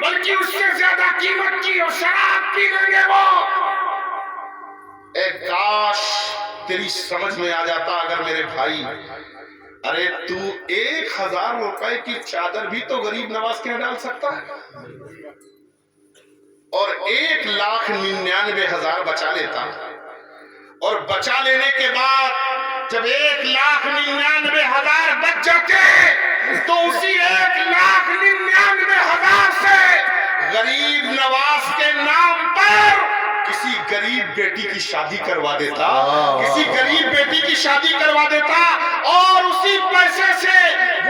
بلکہ اس سے زیادہ قیمت کی اور شراب پی لیں گے وہ. اے کاش تیری سمجھ میں آ جاتا اگر میرے بھائی. ارے تو 1000 روپے کی چادر بھی تو غریب نواز کے ڈال سکتا ہے اور 1,99,000 بچا لیتا. اور بچا لینے کے بعد جب 1,99,000 بچ جاتے تو اسی 1,99,000 سے غریب نواز کے نام پر کسی غریب بیٹی کی شادی کروا دیتا. کسی غریب بیٹی کی شادی کروا دیتا اور اسی پیسے سے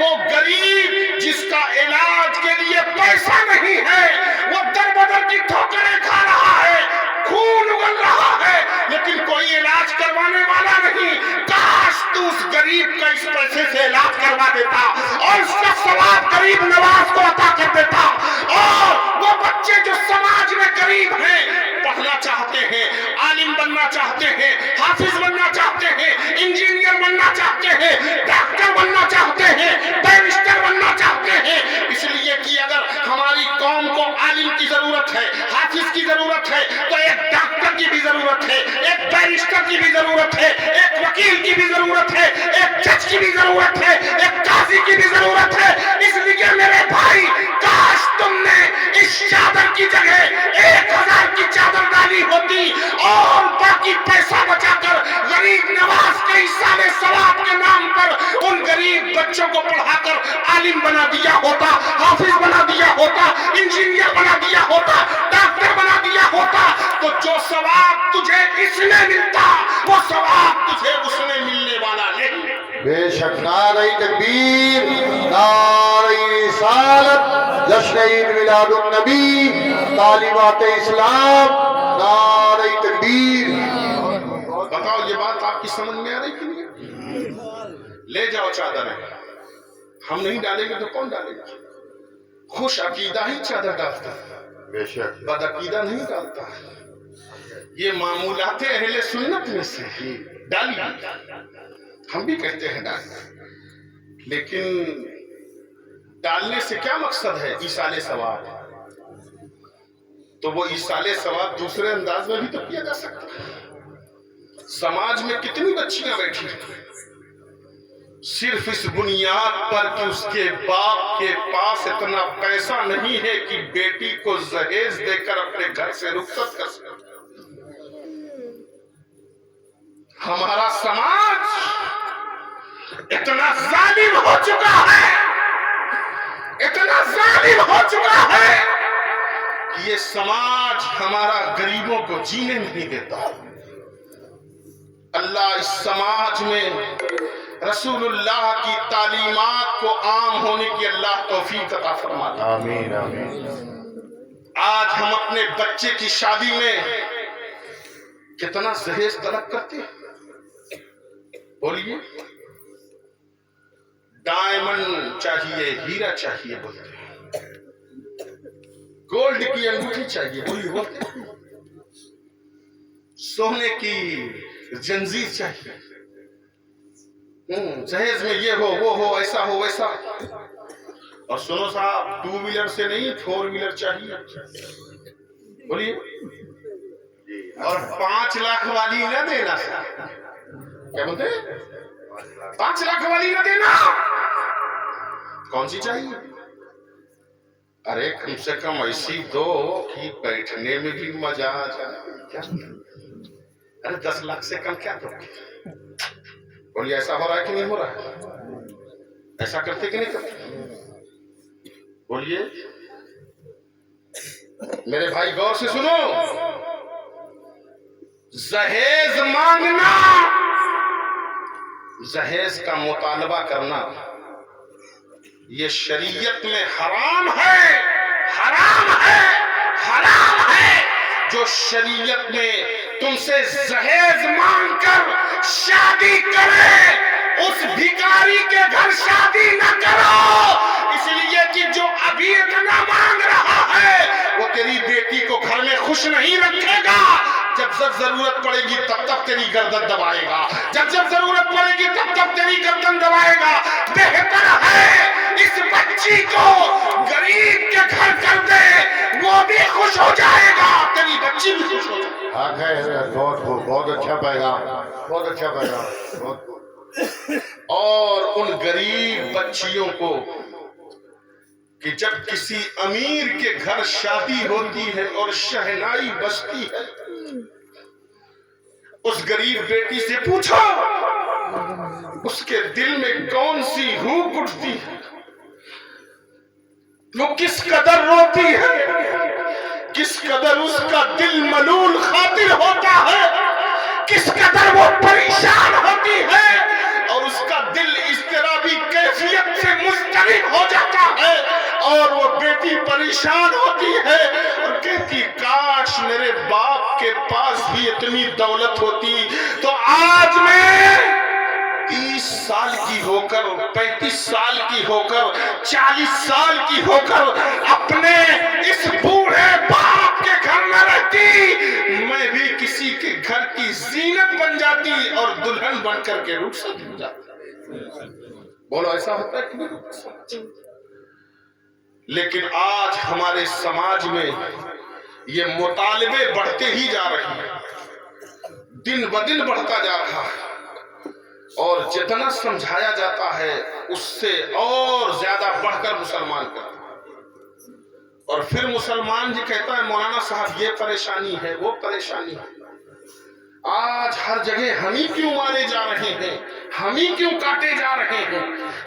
وہ غریب جس کا علاج کے لیے پیسہ نہیں ہے وہ در بدر کی ٹھوکریں کھا رہا ہے خون اگل رہا ہے لیکن کوئی علاج کروانے والا نہیں. کاش تو اس غریب کا اس پیسے سے علاج کروا دیتا اور اس کا ثواب غریب نواز کو عطا کر دیتا. اور وہ بچے جو سماج میں غریب ہیں پڑھنا چاہتے ہیں عالم بننا چاہتے ہیں حافظ بننا چاہتے ہیں انجینئر بننا چاہتے ہیں ڈاکٹر بننا چاہتے ہیں بیرسٹر بننا چاہتے ہیں. اس لیے کہ اگر ہماری قوم کو عالم کی ضرورت ہے حافظ کی ضرورت ہے تو ایک ڈاکٹر کی بھی ضرورت ہے ایک بیرسٹر کی بھی ضرورت ہے ایک وکیل کی بھی ضرورت ہے ایک جج کی بھی ضرورت ہے ایک قاضی کی بھی ضرورت ہے. اس لیے میرے بھائی کاش تم نے اس چادر کی جگہ 1000 کی چادر ڈالی ہوتی اور باقی پیسہ بچا کر بچوں کو پڑھا کر عالم بنا دیا ہوتا، حافظ بنا دیا ہوتا، انجینئر بنا دیا ہوتا، ڈاکٹر بنا دیا ہوتا، تو جو ثواب تجھے اس میں ملتا وہ ثواب تجھے اس میں ملنے والا نہیں۔ بے شک نعرہ تکبیر، نعرہ رسالت، جشن عید میلاد النبی، تعلیمات اسلام، نعرہ تکبیر۔ بتاؤ یہ بات آپ کی سمجھ میں آ رہی کہ نہیں؟ لے جاؤ چادریں، ہم نہیں ڈالیں گے تو کون ڈالے گا؟ خوش عقیدہ ہی چادر ڈالتا ہے، بے شک بد عقیدہ نہیں ڈالتا۔ یہ معمولات اہل سنت میں سے ڈالی، ہم بھی کہتے ہیں ڈالی، لیکن ڈالنے سے کیا مقصد ہے؟ ایصال ثواب۔ تو وہ ایصال ثواب دوسرے انداز میں بھی تو کیا جا سکتا ہے۔ سماج میں کتنی بچیاں بیٹھی ہیں صرف اس بنیاد پر کہ اس کے باپ کے پاس اتنا پیسہ نہیں ہے کہ بیٹی کو جہیز دے کر اپنے گھر سے رخصت کر سکے۔ ہمارا سماج اتنا ظالم ہو چکا ہے، اتنا ظالم ہو چکا ہے کہ یہ سماج ہمارا غریبوں کو جینے نہیں دیتا۔ اللہ اس سماج میں رسول اللہ کی تعلیمات کو عام ہونے کی اللہ توفیق عطا فرمائے۔ آمین آمین۔ آج ہم اپنے بچے کی شادی میں کتنا جہیز طلب کرتے ہیں؟ بولیے، ڈائمنڈ چاہیے، ہیرا چاہیے بولتے ہیں، گولڈ کی انگوٹھی چاہیے بولیے بولتے ہیں، سونے کی زنجیر چاہیے، جہیز میں یہ ہو وہ ہو ایسا ہو ویسا۔ اور سنو صاحب، 2 ویلر سے نہیں 4 ویلر چاہیے بولیے، اور 5 لاکھ والی نہ دینا۔ کیا بولتے 5 لاکھ والی نہ دینا؟ کون سی چاہیے؟ ارے کم سے کم ایسی دو کہ بیٹھنے میں بھی مزہ آ جائے۔ ارے 10 لاکھ سے کم کیا دو؟ بولیے ایسا ہو رہا ہے کہ نہیں ہو رہا ہے؟ ایسا کرتے کہ نہیں کرتے؟ بولیے میرے بھائی غور سے سنو، جہیز مانگنا، جہیز کا مطالبہ کرنا یہ شریعت میں حرام ہے، حرام ہے، حرام ہے۔ جو شریعت میں تم سے جہیز مانگ کر شادی کرے اس بھکاری کے گھر شادی نہ کرو، اس لیے کہ جو ابھی اتنا مانگ رہا ہے وہ تیری بیٹی کو گھر میں خوش نہیں رکھے گا۔ جب ضرورت پڑے گی تب تب تیری گردن دبائے گا، جب ضرورت پڑے گی تب تب تیری گردن دبائے گا۔ بہتر ہے اس بچی کو غریب کے گھر کر دے، وہ بھی خوش ہو جائے گا، تیری بچی بھی خوش ہو جائے گی۔ ہاں بہت اچھا پیغام، بہت اچھا پیغام۔ اور ان غریب بچیوں کو کہ جب کسی امیر کے گھر شادی ہوتی ہے اور شہنائی بجتی ہے، اس غریب بیٹی سے پوچھو اس کے دل میں کون سی روح اٹھتی ہے، وہ کس قدر روتی ہے، کس قدر اس کا دل ملول خاطر ہوتا ہے، کس قدر وہ پریشان ہوتی ہے، اور اس کا دل اضطرابی کیفیت سے مضطرب ہو جاتا ہے، اور وہ بیٹی پریشان ہوتی ہے اور کہتی کاش میرے باپ کے پاس بھی اتنی دولت ہوتی تو آج میں 30 سال کی ہو کر، 35 سال کی ہو کر، 40 سال کی ہو کر اپنے اس بوڑھے باپ کے گھر میں رہتی، میں بھی کسی کے گھر کی زینت بن جاتی اور دلہن بن کر کے رخصت ہو جاتی۔ بولو ایسا ہوتا ہے کہ نہیں؟ لیکن آج ہمارے سماج میں یہ مطالبے بڑھتے ہی جا رہے ہیں، دن بدن بڑھتا جا رہا ہے، اور جتنا سمجھایا جاتا ہے اس سے اور زیادہ بڑھ کر مسلمان کرتا ہے، اور پھر مسلمان جی کہتا ہے مولانا صاحب یہ پریشانی ہے وہ پریشانی ہے، آج ہر جگہ ہم ہی کیوں مارے جا رہے ہیں، ہم ہی کیوں کاٹے جا رہے ہیں،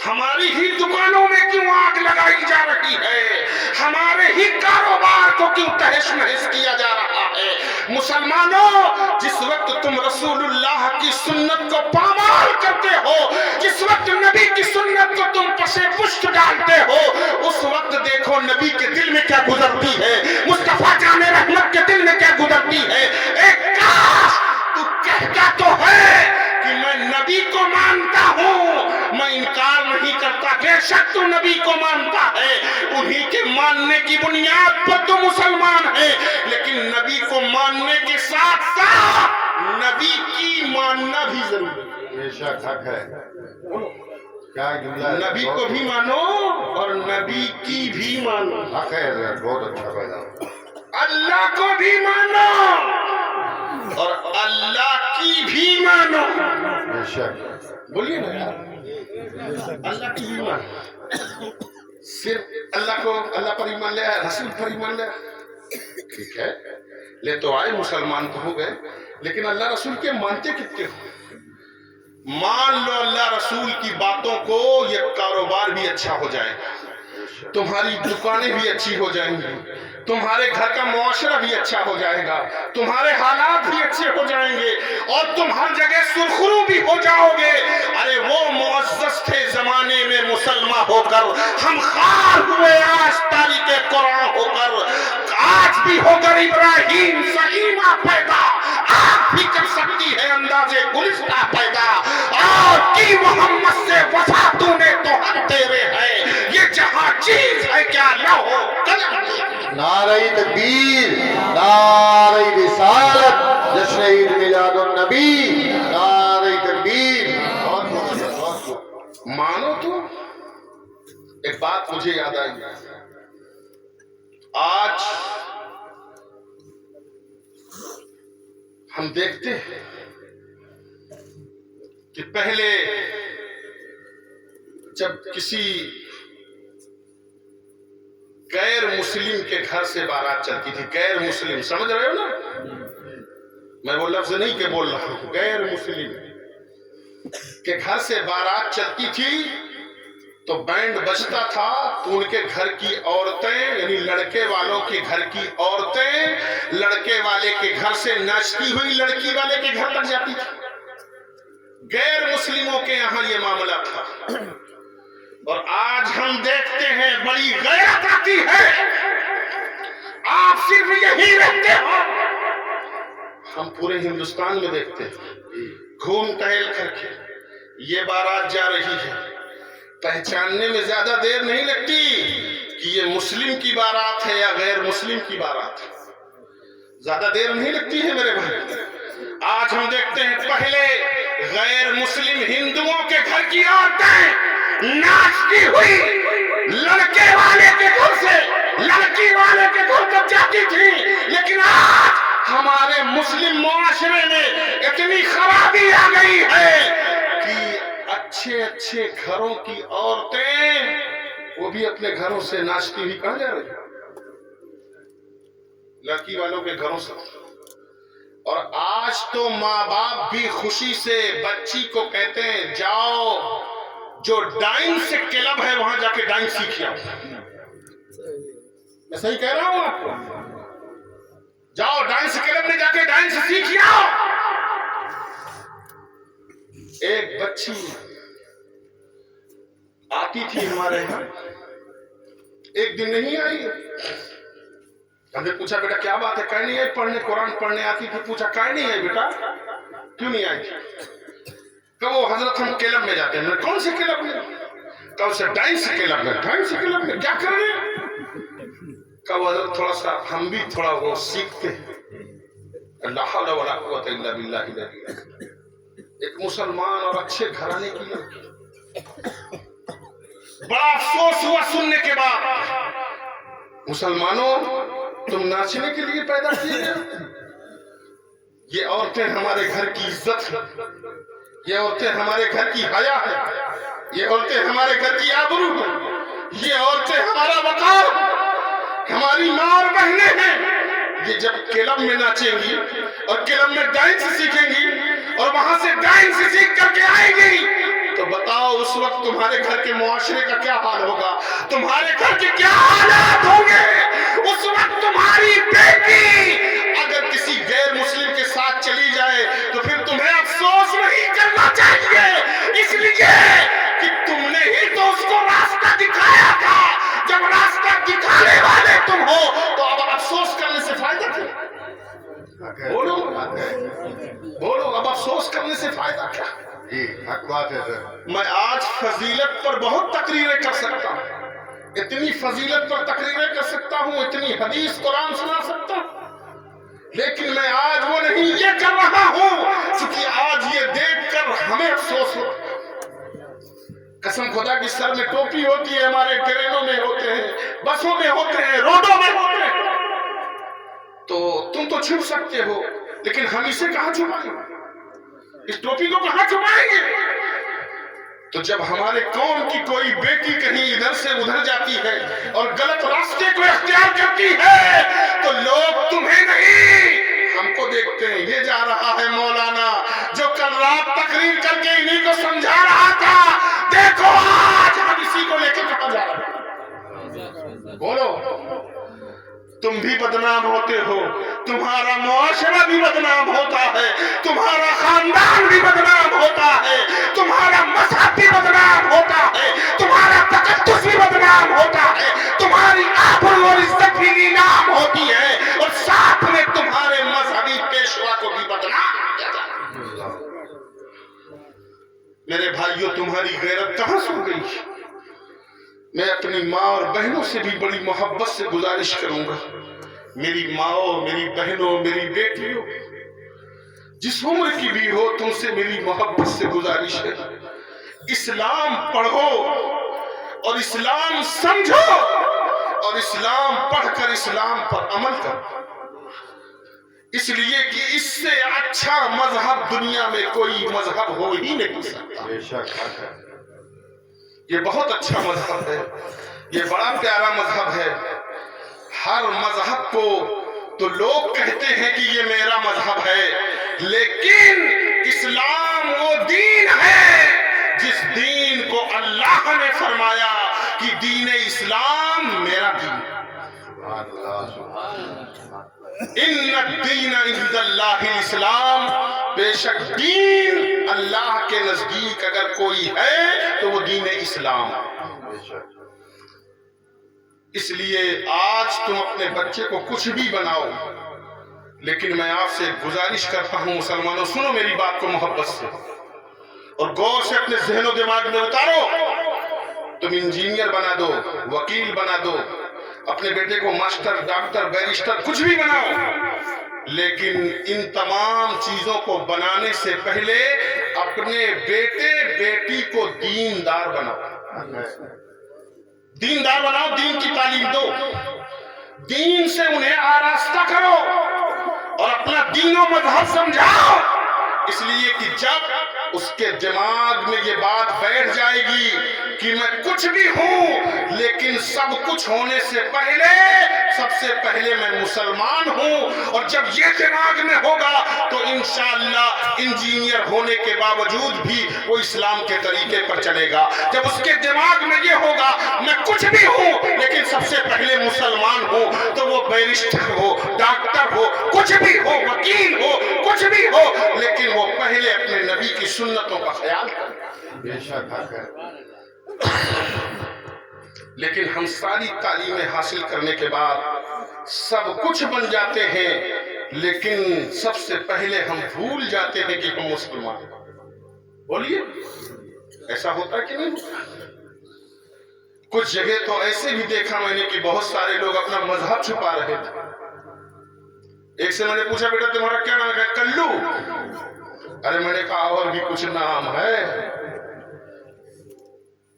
ہماری ہی دکانوں میں کیوں آگ لگائی جا رہی ہے، ہمارے ہی کاروبار کو کیوں تہس نہس کیا جا رہا ہے۔ مسلمانوں، جس وقت تم رسول اللہ کی سنت کو پامال کرتے ہو، جس وقت نبی کی سنت کو تم پسے پشت ڈالتے ہو، اس وقت دیکھو نبی کے دل میں کیا گزرتی ہے، مصطفیٰ جان رحمت کے دل میں کیا گزرتی ہے۔ ایک کاش تو کہتا تو ہے کہ میں نبی کو مانتا ہوں، میں انکار نہیں کرتا، بے شک تو نبی کو مانتا ہے، انہی کے ماننے کی بنیاد پر تو مسلمان ہے، لیکن نبی کو ماننے کے ساتھ ساتھ نبی کی ماننا بھی ضروری ہے۔ بے شک حق ہے، کیا جملہ ہے، نبی کو بھی مانو اور نبی کی بھی مانو، حق ہے، بہت اچھا پیدا، اللہ کو بھی مانو اور اللہ کی بھی مانو۔ بے شک بولیے نا یار، اللہ کی بھی مانو، صرف اللہ کو، اللہ پر ایمان لے آئے، رسول پر ایمان لے آئے، ٹھیک ہے، لے تو آئے، مسلمان تو ہو گئے، لیکن اللہ رسول کے مانتے کتنے ہو؟ مان لو اللہ رسول کی باتوں کو، یہ کاروبار بھی اچھا ہو جائے گا، تمہاری دکانیں بھی اچھی ہو جائیں گی، تمہارے گھر کا معاشرہ بھی اچھا ہو جائے گا، تمہارے حالات بھی اچھے ہو جائیں گے، اور تم ہر جگہ سرخرو بھی ہو جاؤ گے۔ ارے وہ معزز تھے زمانے میں مسلمان ہو کر، ہم خار ہوئے آج تاریخ قرآن ہو کر، آج بھی ہو کر ابراہیم سلیمہ پیدا، آج بھی کر سکتی ہے اندازے گلستہ پیدا، اور کی محمد سے وفا تو نے تو ہم تیرے ہیں، یہ جہاں چیز ہے کیا لہو قلم۔ نعرہ تکبیر، نعرہ رسالت، جشن عید میلاد النبی، نعرہ تکبیر، بہت بہت مانو تو۔ ایک بات مجھے یاد آئی، آج ہم دیکھتے ہیں کہ پہلے جب کسی غیر مسلم کے گھر سے بارات چلتی تھی، غیر مسلم، سمجھ رہے ہو نا، میں وہ لفظ نہیں کہ بول رہا ہوں، غیر مسلم کے گھر سے بارات چلتی تھی تو بینڈ بجتا تھا، تو ان کے گھر کی عورتیں، یعنی لڑکے والوں کے گھر کی عورتیں لڑکے والے کے گھر سے ناچتی ہوئی لڑکی والے کے گھر تک جاتی تھی۔ غیر مسلموں کے یہاں یہ معاملہ تھا، اور آج ہم دیکھتے ہیں بڑی غیرت آتی ہے، آپ صرف یہی رہتے ہو، ہم پورے ہندوستان میں دیکھتے ہیں، گھوم ٹہل کر کے یہ بارات جا رہی ہے، پہچاننے میں زیادہ دیر نہیں لگتی کہ یہ مسلم کی بارات ہے یا غیر مسلم کی بارات ہے، زیادہ دیر نہیں لگتی ہے میرے بھائی۔ آج ہم دیکھتے ہیں پہلے غیر مسلم ہندوؤں کے گھر کی عورتیں ناچتی ہوئی لڑکے والے کے گھر سے لڑکی والے کے گھر تک جاتی تھی، لیکن آج ہمارے مسلم معاشرے میں اتنی خرابی آ گئی ہے کہ اچھے اچھے گھروں کی عورتیں وہ بھی اپنے گھروں سے ناچتی ہوئی کہاں جا رہی ہیں؟ لڑکی والوں کے گھروں سے۔ اور آج تو ماں باپ بھی خوشی سے بچی کو کہتے ہیں جاؤ جو ڈانس کلب ہے وہاں جا کے ڈانس سیکھ آؤ۔ میں صحیح کہہ رہا ہوں آپ کو؟ جاؤ ڈانس کلب میں جا کے ڈانس سیکھ آؤ۔ ایک بچی آتی تھی ہمارے یہاں، ایک دن نہیں آئی، ہم نے پوچھا بیٹا کیا بات ہے؟ کہیں نہیں آئی پڑھنے، قرآن پڑھنے آتی تھی، پوچھا کہیں نہیں آئی بیٹا، کیوں نہیں آئی؟ کہ وہ حضرت ہم کلب میں جاتے ہیں۔ کون سے کلب میں؟ کہ اسے ڈانس کلب میں۔ ڈانس کلب میں کیا کر رہے ہیں؟ کہ وہ حضرت تھوڑا سا ہم بھی تھوڑا وہ سیکھتے ہیں۔ اللہ حول ولا قوت الا باللہ العلی العظیم۔ ایک مسلمان اور اچھے گھرانے کی لڑکی، بڑا افسوس ہوا سننے کے بعد، مسلمانوں تم ناچنے کے لیے پیدا کیے گئے، یہ عورتیں ہمارے گھر کی عزت ہے، یہ عورتیں ہمارے گھر کی حیا ہے، یہ عورتیں ہمارے گھر کی آبرو ہے، یہ عورتیں ہمارا وقار، ہماری ماں اور بہنیں ہیں، یہ جب کلب میں ناچیں گی اور کلب میں ڈانس سیکھیں گی اور وہاں سے ڈانس سیکھ کر کے آئیں گی تو بتاؤ اس وقت تمہارے گھر کے معاشرے کا کیا حال ہوگا، تمہارے گھر کے کیا حالات ہوں گے۔ اس وقت تمہاری بیٹی اگر کسی غیر مسلم کے ساتھ چلی جائے تو پھر تمہیں افسوس نہیں کرنا چاہیے، اس لیے کہ تم نے ہی تو اس کو راستہ دکھایا تھا۔ جب راستہ دکھانے والے تم ہو تو اب افسوس کرنے سے فائدہ کیا؟ بولو بولو، اب افسوس کرنے سے فائدہ کیا؟ جی حق بات ہے سر۔ میں آج فضیلت پر بہت تقریریں کر سکتا ہوں، اتنی فضیلت پر تقریریں کر سکتا ہوں، اتنی حدیث قرآن سنا سکتا ہوں، لیکن میں آج وہ نہیں یہ کر رہا ہوں چونکہ آج یہ دیکھ کر ہمیں افسوس ہو۔ قسم خدا کی سر میں ٹوپی ہوتی ہے، ہمارے ٹرینوں میں ہوتے ہیں، بسوں میں ہوتے ہیں، روڈوں میں ہوتے ہیں، تو تم تو چھپ سکتے ہو لیکن ہم اسے کہاں چھپائیں گے؟ اس ٹوپی کو کہاں چھپائیں گے؟ تو جب ہمارے قوم کی کوئی بیٹی کہیں ادھر سے ادھر جاتی ہے اور غلط راستے کو اختیار کرتی ہے تو لوگ تمہیں نہیں ہم کو دیکھتے ہیں، یہ جا رہا ہے مولانا جو کل رات تقریر کر کے انہیں کو سمجھا رہا تھا، دیکھو آج ہم اسی کو لے کے کہاں جا رہے ہیں۔ بولو، تم بھی بدنام ہوتے ہو، تمہارا معاشرہ بھی بدنام ہوتا ہے، تمہارا خاندان بھی بدنام ہوتا ہے، تمہارا مذہب بھی بدنام ہوتا ہے، تمہارا تقدس بھی بدنام ہوتا ہے، تمہاری آبرو اور عزت بھی نیلام ہوتی ہے، اور ساتھ میں تمہارے مذہبی پیشوا کو بھی بدنام کیا جاتا ہے۔ میرے بھائیوں، تمہاری غیرت کہاں سو گئی؟ میں اپنی ماں اور بہنوں سے بھی بڑی محبت سے گزارش کروں گا، میری ماں، میری بہنوں، میری بیٹیوں، جس عمر کی بھی ہو، تم سے میری محبت سے گزارش ہے، اسلام پڑھو اور اسلام سمجھو اور اسلام پڑھ کر اسلام پر عمل کرو، اس لیے کہ اس سے اچھا مذہب دنیا میں کوئی مذہب ہو ہی نہیں سکتا۔ بے شک حق ہے۔ یہ بہت اچھا مذہب ہے، یہ بڑا پیارا مذہب ہے۔ ہر مذہب کو تو لوگ کہتے ہیں کہ یہ میرا مذہب ہے، لیکن اسلام وہ دین ہے جس دین کو اللہ نے فرمایا کہ دین اسلام میرا دین ہے۔ ان الدین عند اللہ الاسلام، بے شک دین اللہ کے نزدیک اگر کوئی ہے تو وہ دین اسلام ہے۔ اس لیے آج تم اپنے بچے کو کچھ بھی بناؤ، لیکن میں آپ سے گزارش کرتا ہوں مسلمانوں، سنو میری بات کو محبت سے اور غور سے اپنے ذہن و دماغ میں اتارو۔ تم انجینئر بنا دو، وکیل بنا دو، اپنے بیٹے کو ماسٹر، ڈاکٹر، بیرسٹر، کچھ بھی بناؤ، لیکن ان تمام چیزوں کو بنانے سے پہلے اپنے بیٹے بیٹی کو دیندار بناؤ، دیندار بناؤ، دین کی تعلیم دو، دین سے انہیں آراستہ کرو اور اپنا دین و مذہب سمجھاؤ، اس لیے کہ جب اس کے دماغ میں یہ بات بیٹھ جائے گی کہ میں کچھ بھی ہوں لیکن سب کچھ ہونے سے پہلے سب سے پہلے میں مسلمان ہوں، اور جب یہ دماغ میں ہوگا تو انشاءاللہ انجینئر ہونے کے باوجود بھی وہ اسلام کے طریقے پر چلے گا۔ جب اس کے دماغ میں یہ ہوگا میں کچھ بھی ہوں لیکن سب سے پہلے مسلمان ہوں، تو وہ بیرسٹر ہو، ڈاکٹر ہو، کچھ بھی ہو، وکیل ہو، کچھ بھی ہو، لیکن وہ پہلے اپنے نبی کی سنتوں کا خیال کرے۔ بے شک حق ہے۔ لیکن ہم ساری تعلیمیں حاصل کرنے کے بعد سب کچھ بن جاتے ہیں، لیکن سب سے پہلے ہم بھول جاتے ہیں کہ ہم مسلمان ہیں۔ بولیے، ایسا ہوتا ہے کہ نہیں ہوتا؟ کچھ جگہ تو ایسے بھی دیکھا میں نے کہ بہت سارے لوگ اپنا مذہب چھپا رہے تھے۔ ایک سے میں نے پوچھا بیٹا تمہارا کیا نام ہے؟ کلو۔ ارے میں نے کہا اور بھی کچھ نام ہے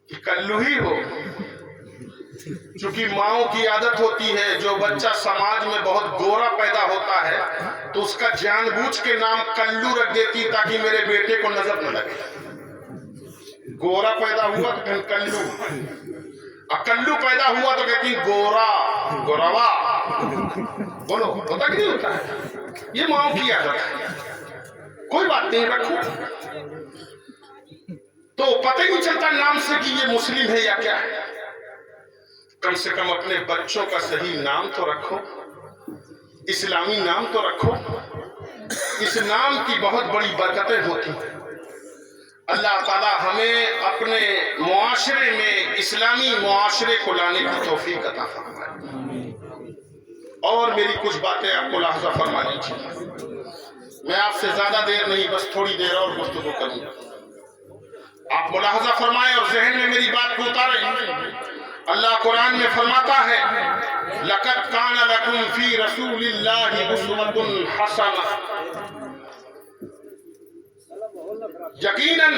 کہ کلو ہی ہو؟ چونکہ ماؤں کی عادت ہوتی ہے، جو بچہ سماج میں بہت گورا پیدا ہوتا ہے تو اس کا جان بوجھ کے نام کلو رکھ دیتی تاکہ میرے بیٹے کو نظر نہ لگے۔ گورا پیدا ہوا تو کلو، اکلو پیدا ہوا تو کہتی گورا، گوروا۔ بولو ہوتا کہ نہیں ہوتا ہے؟ یہ ماؤں کی عادت ہے، کوئی بات نہیں رکھو، تو پتہ ہی نہیں چلتا نام سے کہ یہ مسلم ہے یا کیا ہے۔ کم سے کم اپنے بچوں کا صحیح نام تو رکھو، اسلامی نام تو رکھو، اس نام کی بہت بڑی برکتیں ہوتی ہیں۔ اللہ تعالی ہمیں اپنے معاشرے میں اسلامی معاشرے کو لانے کی توفیق عطا فرمائے۔ اور میری کچھ باتیں آپ کو ملاحظہ فرما لیجیے، میں آپ سے زیادہ دیر نہیں، بس تھوڑی دیر اور گفتگو کروں گا، آپ ملاحظہ فرمائیں اور ذہن میں میری بات کو اتاریں۔ اللہ قرآن میں فرماتا ہے لَقَدْ كَانَ لَكُمْ فِي رَسُولِ اللَّهِ أُسْوَةٌ حَسَنَةٌ، یقیناً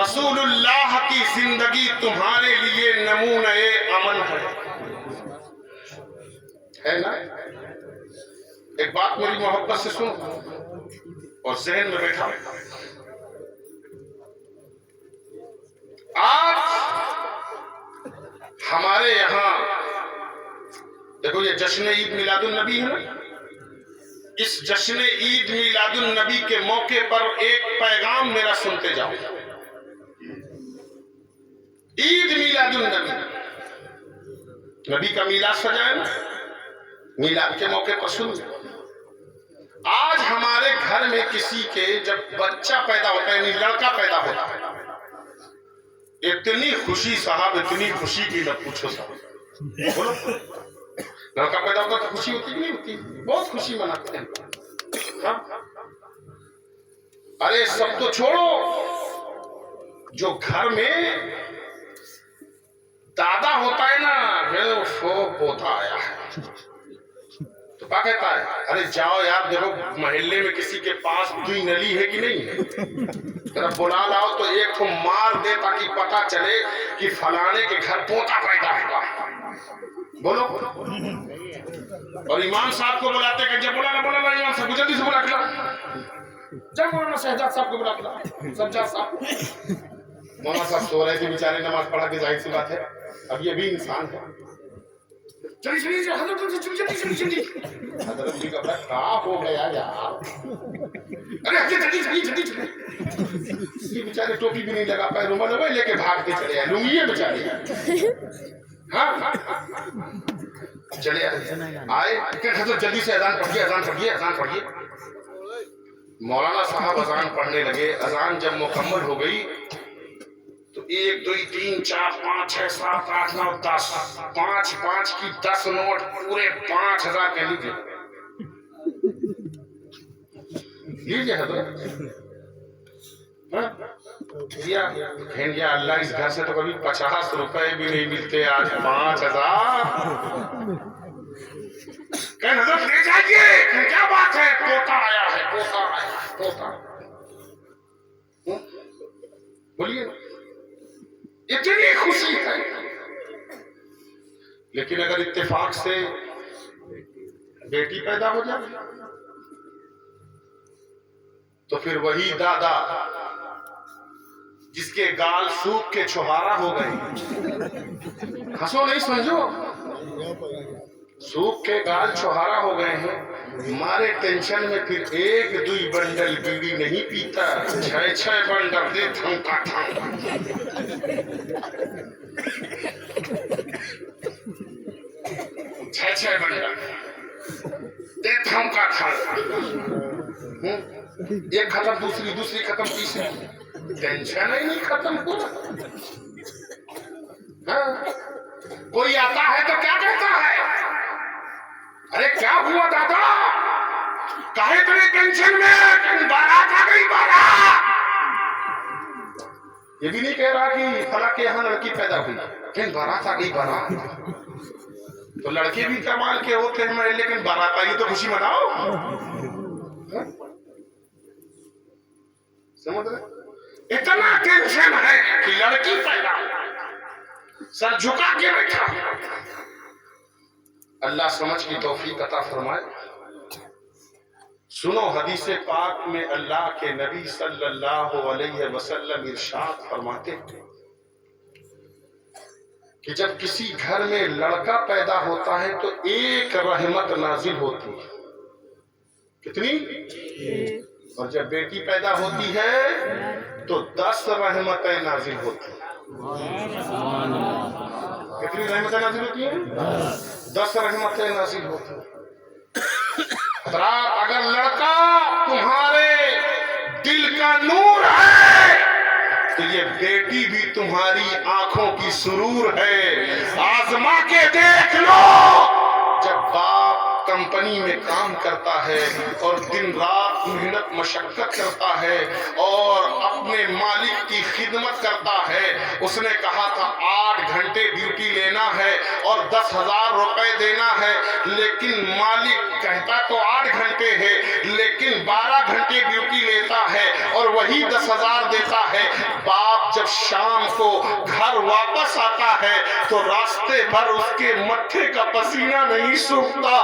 رسول اللہ کی زندگی تمہارے لیے نمونہ عمل ہے نا؟ ایک بات میری محبت سے سنو اور ذہن میں بیٹھا، آج ہمارے یہاں دیکھو یہ جشن عید میلاد النبی ہے نا، اس جشن عید میلاد النبی کے موقع پر ایک پیغام میرا سنتے جاؤ۔ عید میلاد النبی، نبی کا میلاد سجائے نا، میلاد کے موقع پر سن۔ آج ہمارے گھر میں کسی کے جب بچہ پیدا ہوتا ہے، یعنی لڑکا پیدا ہوتا ہے، اتنی خوشی صاحب، اتنی خوشی کی نہ پوچھو صاحب، بولو لڑکا پیدا ہوتا تو خوشی ہوتی کہ نہیں ہوتی؟ بہت خوشی مناتے ہیں۔ ہاں؟ ارے سب تو چھوڑو، جو گھر میں دادا ہوتا ہے نا، پوتا آیا ہے تو کیا کہتا ہے؟ ارے جاؤ یار، دیکھو محلے میں کسی کے پاس دوئی نلی ہے کہ نہیں ہے، ذرا بلا لاؤ تو ایک کو مار دے تاکہ پتا چلے کہ فلانے کے گھر پوتا پیدا ہوا۔ بولو، اور امام صاحب کو بلاتے کہ جب بولا امام صاحب کو جلدی سے بلا کے لاؤ، جب مولانا شہزاد صاحب کو بلا کے لاؤ، سجاد صاحب، مولانا صاحب سو رہے تھے بیچارے، نماز پڑھا کے، ظاہر سی بات ہے اب یہ بھی انسان ہے۔ چلیے حضرت جی کا کیا ہو گیا یار، ارے جلدی یہ بیچارے ٹوپی بھی نہیں لگا پائے، رومال لے کے بھاگ کے چلے آئے، لنگی ہے بیچارے، ہاں چلے آئے کہ حضرت جلدی سے اذان پڑھیے، اذان پڑھیے، اذان پڑھیے۔ مولانا صاحب اذان پڑھنے لگے، اذان جب مکمل ہو گئی تو 1 2 3 4 5 6 7 8 9 10، 5 کی 10 نوٹ پورے 5000 کے لیجیے حضرت، یا اللہ اس گھر سے تو کبھی 50 روپے بھی نہیں ملتے، آج 5000 کہ حضرت لے جائیے، کیا بات ہے، پوتا آیا ہے، پوتا آیا، پوتا، بولیے اتنی خوشی ہے۔ لیکن اگر اتفاق سے بیٹی پیدا ہو جائے تو پھر وہی دادا جس کے گال سوکھ کے چھہارا ہو گئے، ہنسو نہیں سمجھو، سوکھ کے گال چھہارا ہو گئے ہیں، ہمارے ٹینشن میں پھر 1 2 بنڈل بیڑی نہیں پیتا، 6 بنڈل دے تھمکا تھمکا، 6 بنڈل دے تھمکا تھمکا، ایک ختم دوسری ختم تیسری، ٹینشن ہی نہیں ختم ہوا۔ کوئی آتا ہے تو کیا کہتا ہے، ارے کیا ہوا دادا، کہے تیرے ٹینشن میں، بارات آ گئی، بارات۔ یہ بھی نہیں کہہ رہا کہ فلاں کے یہاں لڑکی پیدا ہوئی، لیکن بارات آ گئی، بارات۔ تو لڑکے بھی کمال کے ہوتے ہیں، لیکن بارات آئی تو خوشی مناؤ، سمجھ رہے؟ اتنا ٹینشن ہے کہ لڑکی پیدا ہو، سر جھکا کے بیٹھا۔ اللہ سمجھ کی توفیق عطا فرمائے۔ سنو حدیث پاک میں اللہ کے نبی صلی اللہ علیہ وسلم ارشاد فرماتے کہ جب کسی گھر میں لڑکا پیدا ہوتا ہے تو ایک رحمت نازل ہوتی ہے. کتنی؟ اور جب بیٹی پیدا ہوتی ہے تو 10 رحمتیں نازل ہوتی ہیں. کتنی رحمتیں نازل ہوتی ہیں؟ 10 رحمتیں نازل ہوتی ہیں. حضرات اگر لڑکا تمہارے دل کا نور ہے تو یہ بیٹی بھی تمہاری آنکھوں کی سرور ہے. آزما کے دیکھ لو، جب باپ کمپنی میں کام کرتا ہے اور دن رات محنت مشقت کرتا ہے اور اپنے مالک کی خدمت کرتا ہے. اس نے کہا تھا 8 گھنٹے ڈیوٹی لینا ہے اور 10,000 روپے دینا ہے، لیکن مالک کہتا تو 8 گھنٹے ہے لیکن 12 گھنٹے ڈیوٹی لیتا ہے اور وہی 10,000 دیتا ہے. باپ جب شام کو گھر واپس آتا ہے تو راستے بھر اس کے متھے کا پسینہ نہیں سوکھتا،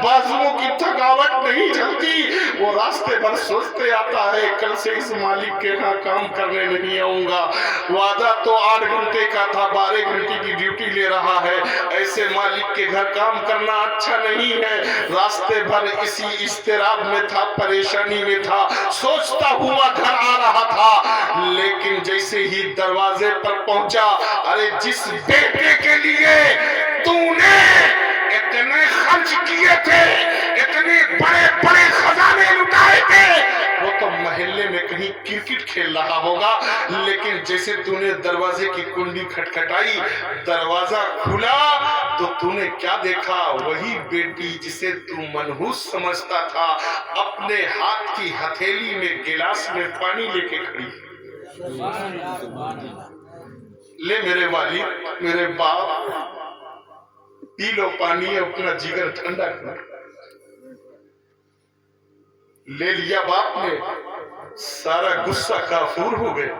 بازوؤں کی تھکاوٹ نہیں جھلتی. وہ راستے بھر سوچتے آتا ہے کل سے اس مالک کے ہاں کام کرنے نہیں آؤں گا. وعدہ تو 8 گھنٹے کا تھا، 12 گھنٹے کی ڈیوٹی لے رہا ہے. ایسے مالک کے گھر کام کرنا اچھا نہیں ہے. راستے بھر اسی اضطراب میں تھا، پریشانی میں تھا، سوچتا ہوا گھر آ رہا تھا. لیکن جیسے ہی دروازے پر پہنچا، ارے جس بیٹے کے لیے تو نے اتنے خرچ کیے تھے، اتنے بڑے بڑے خزانے لٹائے تھے، وہ تو محلے میں کہیں کرکٹ کھیل رہا ہوگا. لیکن جیسے تو نے دروازے کی کنڈی کھٹکھٹائی، دروازہ کھلا تو تو نے کیا دیکھا؟ وہی بیٹی جسے تو منحوس سمجھتا تھا اپنے ہاتھ کی ہتھیلی میں گلاس میں پانی لے کے کھڑی. لے میرے والد، میرے باپ، پی لو پانی، اپنا جگر ٹھنڈا کر. لے لیا باپ نے، سارا غصہ کافور ہو گیا.